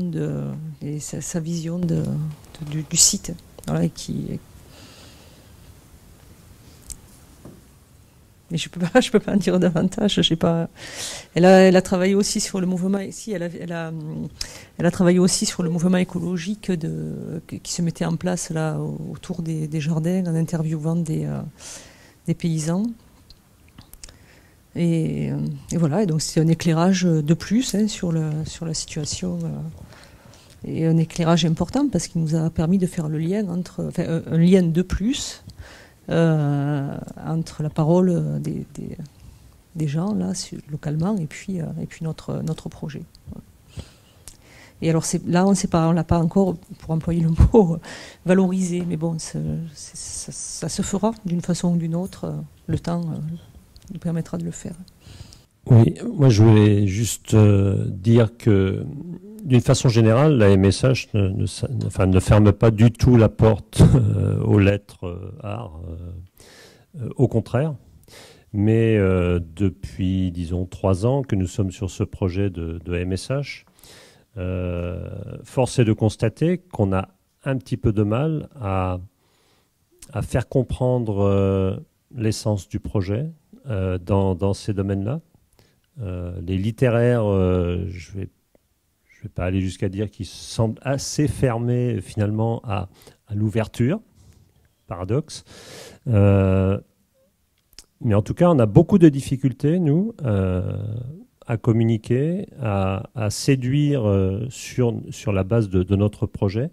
sa vision du site, voilà, et mais je peux pas en dire davantage. Je sais pas. Elle a travaillé aussi sur le mouvement. Si elle a travaillé aussi sur le mouvement écologique qui se mettait en place là autour des jardins, en interviewant des paysans. Et voilà. Et donc c'est un éclairage de plus, hein, sur la situation. Et un éclairage important parce qu'il nous a permis de faire le lien un lien de plus. Entre la parole des gens là localement et puis notre projet. Et alors là on l'a pas encore, pour employer le mot, valorisé, mais bon ça se fera d'une façon ou d'une autre. Le temps nous permettra de le faire. Oui, moi je voulais juste dire que d'une façon générale, la MSH ne ferme pas du tout la porte aux lettres arts, au contraire. Mais depuis, disons, 3 ans que nous sommes sur ce projet de MSH, force est de constater qu'on a un petit peu de mal à faire comprendre l'essence du projet dans ces domaines-là. Les littéraires, je vais pas aller jusqu'à dire qu'ils semblent assez fermés finalement à l'ouverture, paradoxe. Mais en tout cas, on a beaucoup de difficultés, nous, à communiquer, à séduire sur la base de notre projet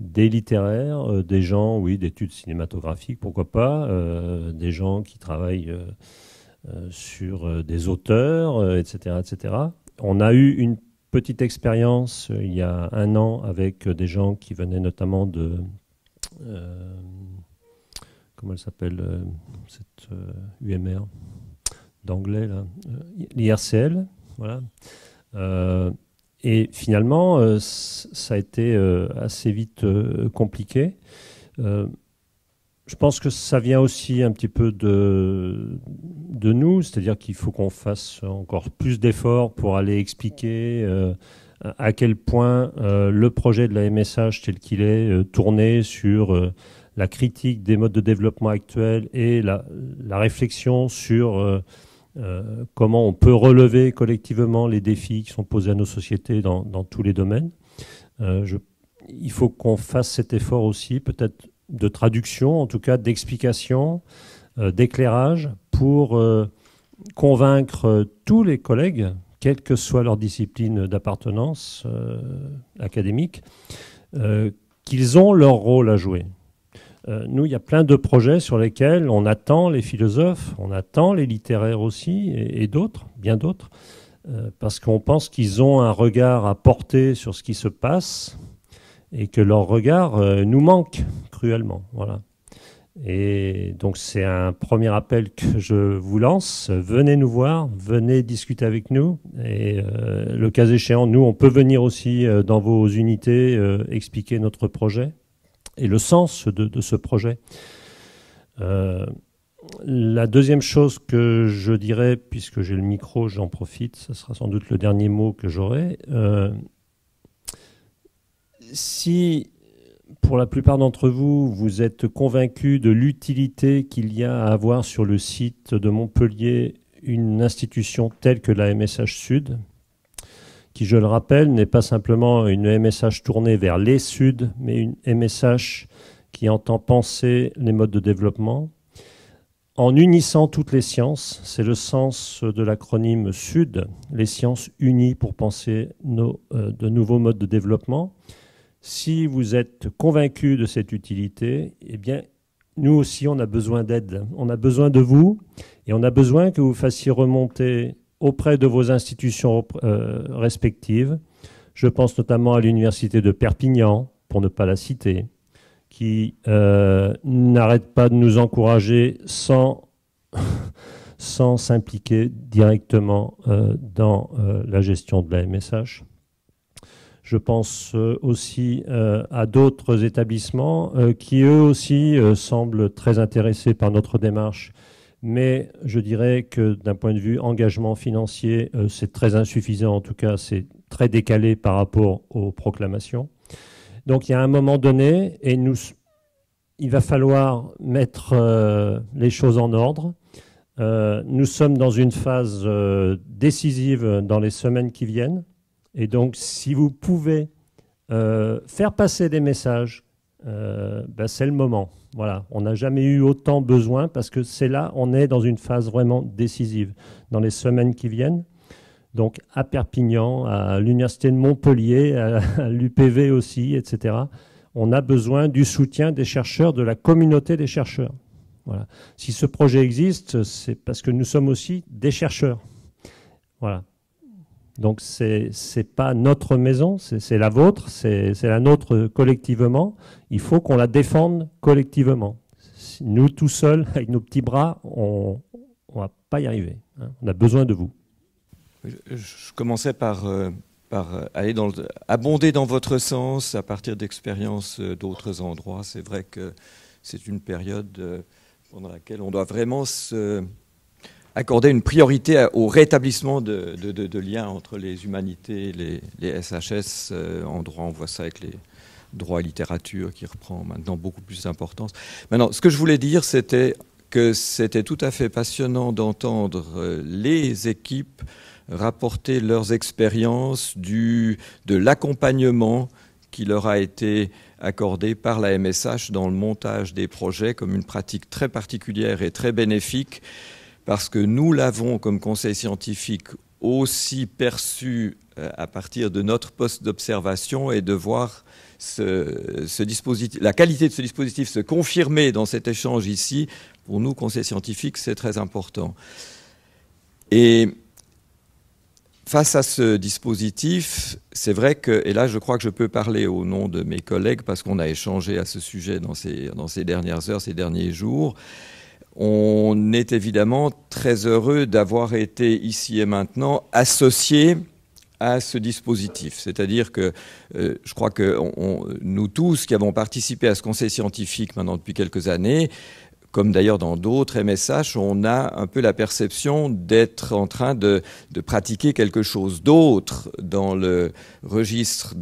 des littéraires, des gens, oui, d'études cinématographiques, pourquoi pas, des gens qui travaillent sur des auteurs, etc., etc. On a eu une petite expérience il y a 1 an avec des gens qui venaient notamment de comment elle s'appelle cette UMR d'anglais là, l'IRCL, voilà. Et finalement ça a été assez vite compliqué. Je pense que ça vient aussi un petit peu de nous, c'est-à-dire qu'il faut qu'on fasse encore plus d'efforts pour aller expliquer à quel point le projet de la MSH tel qu'il est tourné sur la critique des modes de développement actuels et la réflexion sur comment on peut relever collectivement les défis qui sont posés à nos sociétés dans tous les domaines. Il faut qu'on fasse cet effort aussi, peut-être de traduction, en tout cas d'explication, d'éclairage, pour convaincre tous les collègues, quelle que soit leur discipline d'appartenance académique, qu'ils ont leur rôle à jouer. nous, il y a plein de projets sur lesquels on attend les philosophes, on attend les littéraires aussi, et d'autres, bien d'autres, parce qu'on pense qu'ils ont un regard à porter sur ce qui se passe et que leur regard nous manque cruellement. Voilà. Et donc c'est un premier appel que je vous lance. Venez nous voir, venez discuter avec nous. Et le cas échéant, nous, on peut venir aussi dans vos unités expliquer notre projet et le sens de ce projet. La deuxième chose que je dirais, puisque j'ai le micro, j'en profite, ce sera sans doute le dernier mot que j'aurai. Si, pour la plupart d'entre vous, vous êtes convaincus de l'utilité qu'il y a à avoir sur le site de Montpellier une institution telle que la MSH Sud, qui, je le rappelle, n'est pas simplement une MSH tournée vers les Suds, mais une MSH qui entend penser les modes de développement, en unissant toutes les sciences, c'est le sens de l'acronyme SUD, les sciences unies pour penser de nouveaux modes de développement. Si vous êtes convaincus de cette utilité, eh bien, nous aussi, on a besoin d'aide. On a besoin de vous et on a besoin que vous fassiez remonter auprès de vos institutions respectives. Je pense notamment à l'Université de Perpignan, pour ne pas la citer, qui n'arrête pas de nous encourager sans s'impliquer directement dans la gestion de la MSH. Je pense aussi à d'autres établissements qui eux aussi semblent très intéressés par notre démarche, mais je dirais que d'un point de vue engagement financier, c'est très insuffisant, en tout cas c'est très décalé par rapport aux proclamations. Donc il y a un moment donné, et il va falloir mettre les choses en ordre. Nous sommes dans une phase décisive dans les semaines qui viennent. Et donc si vous pouvez faire passer des messages, c'est le moment. Voilà. On n'a jamais eu autant besoin parce que c'est là, on est dans une phase vraiment décisive dans les semaines qui viennent. Donc à Perpignan, à l'Université de Montpellier, à l'UPV aussi, etc. On a besoin du soutien des chercheurs, de la communauté des chercheurs. Voilà. Si ce projet existe, c'est parce que nous sommes aussi des chercheurs. Voilà. Donc c'est pas notre maison, c'est la vôtre, c'est la nôtre collectivement. Il faut qu'on la défende collectivement. Nous, tout seuls, avec nos petits bras, on va pas y arriver. Hein. On a besoin de vous. Je commençais par aller abonder dans votre sens à partir d'expériences d'autres endroits. C'est vrai que c'est une période pendant laquelle on doit vraiment accorder une priorité au rétablissement de liens entre les humanités et les SHS. En droit, on voit ça avec les droits et littérature qui reprend maintenant beaucoup plus d'importance. Maintenant, ce que je voulais dire, c'était que c'était tout à fait passionnant d'entendre les équipes rapporter leurs expériences de l'accompagnement qui leur a été accordé par la MSH dans le montage des projets comme une pratique très particulière et très bénéfique parce que nous l'avons comme conseil scientifique aussi perçu à partir de notre poste d'observation et de voir ce dispositif, la qualité de ce dispositif se confirmer dans cet échange ici, pour nous, conseil scientifique, c'est très important. Et face à ce dispositif, c'est vrai que, et là je crois que je peux parler au nom de mes collègues parce qu'on a échangé à ce sujet dans ces dernières heures, ces derniers jours, on est évidemment très heureux d'avoir été ici et maintenant associés à ce dispositif. C'est-à-dire que je crois que nous tous qui avons participé à ce conseil scientifique maintenant depuis quelques années, comme d'ailleurs dans d'autres MSH, on a un peu la perception d'être en train de pratiquer quelque chose d'autre dans le registre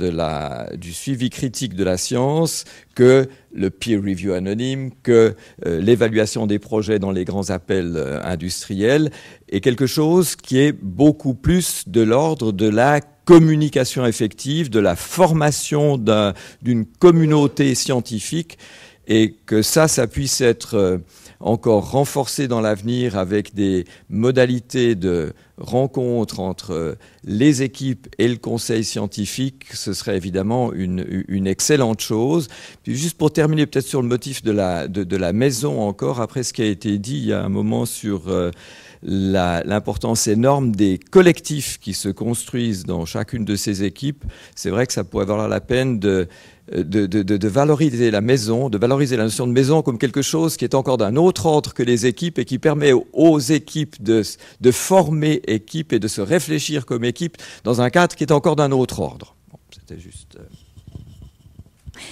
du suivi critique de la science que le peer review anonyme, que l'évaluation des projets dans les grands appels industriels, et quelque chose qui est beaucoup plus de l'ordre de la communication effective, de la formation d'une communauté scientifique. et que ça puisse être encore renforcé dans l'avenir avec des modalités de rencontre entre les équipes et le conseil scientifique, ce serait évidemment une excellente chose. Puis juste pour terminer peut-être sur le motif de la maison encore, après ce qui a été dit il y a un moment sur l'importance énorme des collectifs qui se construisent dans chacune de ces équipes, c'est vrai que ça pourrait valoir la peine de valoriser la maison, de valoriser la notion de maison comme quelque chose qui est encore d'un autre ordre que les équipes et qui permet aux équipes de former équipe et de se réfléchir comme équipe dans un cadre qui est encore d'un autre ordre. Bon, c'était juste...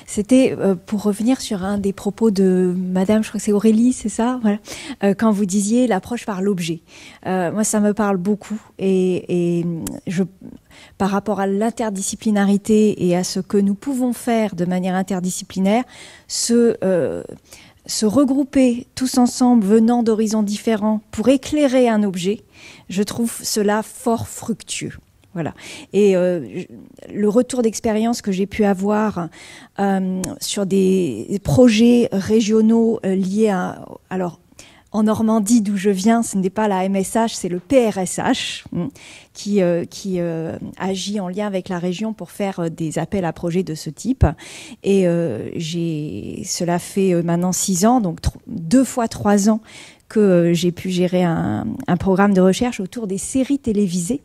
C'était pour revenir sur un des propos de Madame, je crois que c'est Aurélie, c'est ça, voilà. Quand vous disiez l'approche par l'objet. Moi, ça me parle beaucoup et par rapport à l'interdisciplinarité et à ce que nous pouvons faire de manière interdisciplinaire, se regrouper tous ensemble venant d'horizons différents pour éclairer un objet, je trouve cela fort fructueux. Voilà. Et le retour d'expérience que j'ai pu avoir sur des projets régionaux liés à... Alors, en Normandie, d'où je viens, ce n'est pas la MSH, c'est le PRSH qui agit en lien avec la région pour faire des appels à projets de ce type. Et cela fait maintenant 6 ans, donc 2 fois 3 ans que j'ai pu gérer un programme de recherche autour des séries télévisées.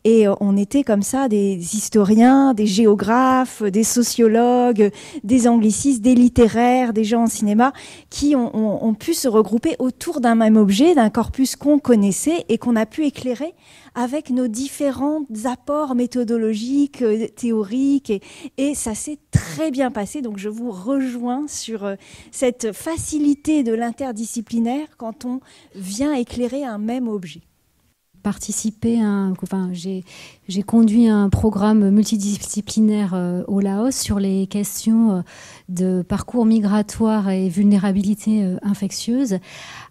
Et on était comme ça des historiens, des géographes, des sociologues, des anglicistes, des littéraires, des gens en cinéma qui ont pu se regrouper autour d'un même objet, d'un corpus qu'on connaissait et qu'on a pu éclairer avec nos différents apports méthodologiques, théoriques, et ça s'est très bien passé. Donc je vous rejoins sur cette facilité de l'interdisciplinaire quand on vient éclairer un même objet. J'ai conduit un programme multidisciplinaire au Laos sur les questions de parcours migratoire et vulnérabilité infectieuse,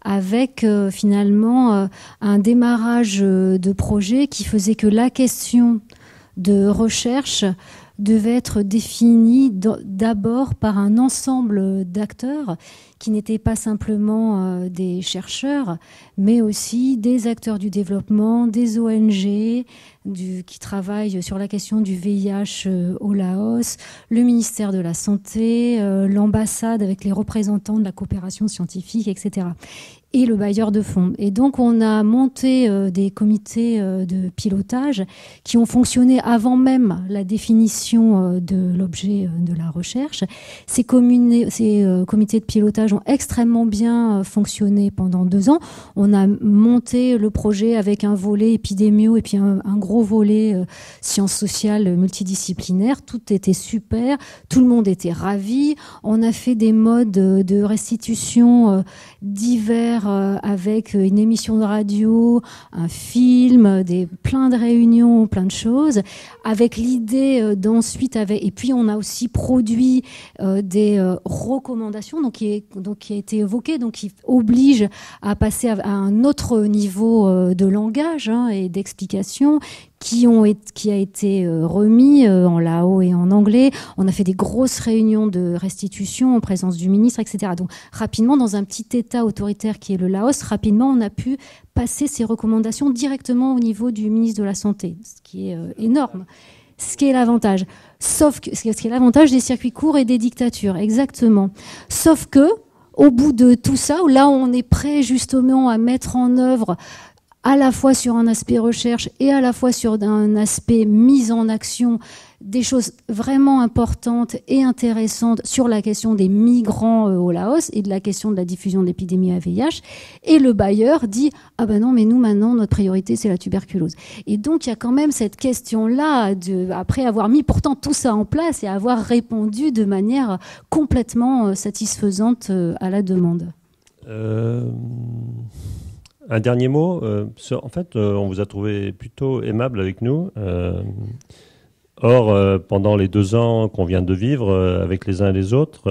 avec finalement un démarrage de projet qui faisait que la question de recherche devait être définie d'abord par un ensemble d'acteurs qui n'étaient pas simplement des chercheurs, mais aussi des acteurs du développement, des ONG qui travaillent sur la question du VIH au Laos, le ministère de la Santé, l'ambassade avec les représentants de la coopération scientifique, etc. Et le bailleur de fonds. Et donc, on a monté des comités de pilotage qui ont fonctionné avant même la définition de l'objet de la recherche. Ces comités de pilotage ont extrêmement bien fonctionné pendant 2 ans. On a monté le projet avec un volet épidémio et puis un gros volet sciences sociales multidisciplinaires. Tout était super, tout le monde était ravi. On a fait des modes de restitution divers avec une émission de radio, un film, plein de réunions, plein de choses, avec l'idée d'ensuite, et puis on a aussi produit des recommandations, donc qui a été évoqué, donc qui oblige à passer à un autre niveau de langage et d'explication, qui a été remis en lao et en anglais. On a fait des grosses réunions de restitution en présence du ministre, etc. Donc rapidement, dans un petit État autoritaire qui est le Laos, rapidement on a pu passer ces recommandations directement au niveau du ministre de la Santé, ce qui est énorme. Ce qui est l'avantage. Ce qui est l'avantage des circuits courts et des dictatures, exactement. Sauf que, au bout de tout ça, là on est prêt justement à mettre en œuvre à la fois sur un aspect recherche et à la fois sur un aspect mise en action, des choses vraiment importantes et intéressantes sur la question des migrants au Laos et de la question de la diffusion de l'épidémie à VIH. Et le bailleur dit « Ah ben non, mais nous maintenant, notre priorité, c'est la tuberculose ». Et donc, il y a quand même cette question-là, après avoir mis pourtant tout ça en place et avoir répondu de manière complètement satisfaisante à la demande. Un dernier mot. En fait, on vous a trouvé plutôt aimable avec nous. Or, pendant les 2 ans qu'on vient de vivre avec les uns et les autres,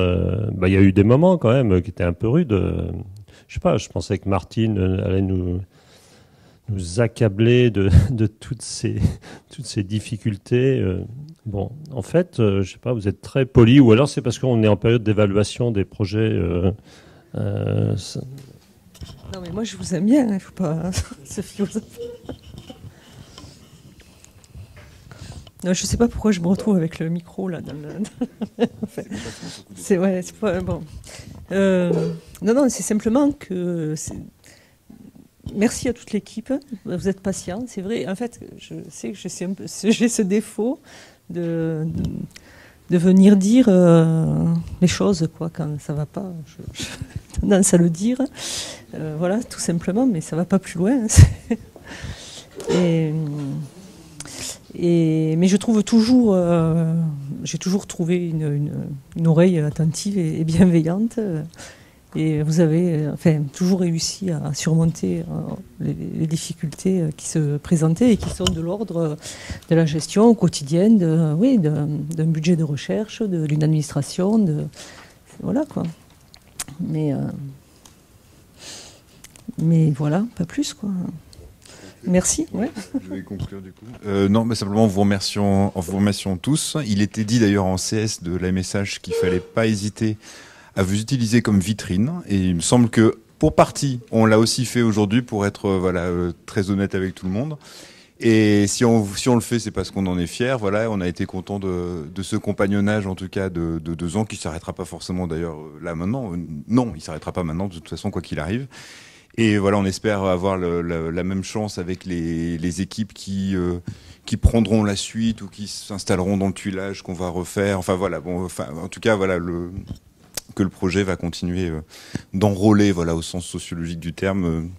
il y a eu des moments quand même qui étaient un peu rudes. Je sais pas, je pensais que Martine allait nous accabler de toutes ces difficultés Bon, en fait, je sais pas, vous êtes très poli, ou alors c'est parce qu'on est en période d'évaluation des projets. Non, mais moi je vous aime bien, il ne faut pas se fier aux non, je ne sais pas pourquoi je me retrouve avec le micro là. Enfin, c'est ouais, c'est pas bon. Non, c'est simplement que. Merci à toute l'équipe. Vous êtes patient, c'est vrai. En fait, je sais que j'ai ce défaut de venir dire les choses quoi quand ça va pas. J'ai tendance à le dire. Voilà, tout simplement, mais ça va pas plus loin. Mais je trouve toujours, j'ai toujours trouvé une oreille attentive et bienveillante. Et vous avez toujours réussi à surmonter les difficultés qui se présentaient et qui sont de l'ordre de la gestion quotidienne d'un budget de recherche, d'une administration, voilà quoi. Mais voilà, pas plus quoi. Merci. Ouais. Je vais conclure du coup. Non, mais simplement en vous remerciant tous. Il était dit d'ailleurs en CS de la message qu'il fallait pas hésiter à vous utiliser comme vitrine. Et il me semble que pour partie, on l'a aussi fait aujourd'hui pour être très honnête avec tout le monde. Et si on le fait, c'est parce qu'on en est fiers. Voilà, on a été content de ce compagnonnage, en tout cas de 2 ans, qui s'arrêtera pas forcément d'ailleurs là maintenant. Non, il s'arrêtera pas maintenant de toute façon, quoi qu'il arrive. Et voilà, on espère avoir la même chance avec les équipes qui prendront la suite ou qui s'installeront dans le tuilage qu'on va refaire. Enfin voilà, en tout cas voilà que le projet va continuer d'enrôler, voilà, au sens sociologique du terme,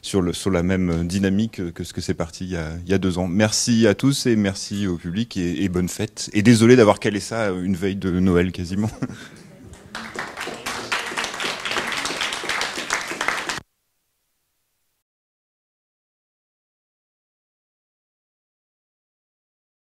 sur la même dynamique que ce que c'est parti il y a 2 ans. Merci à tous et merci au public et bonne fête. Et désolé d'avoir calé ça une veille de Noël quasiment.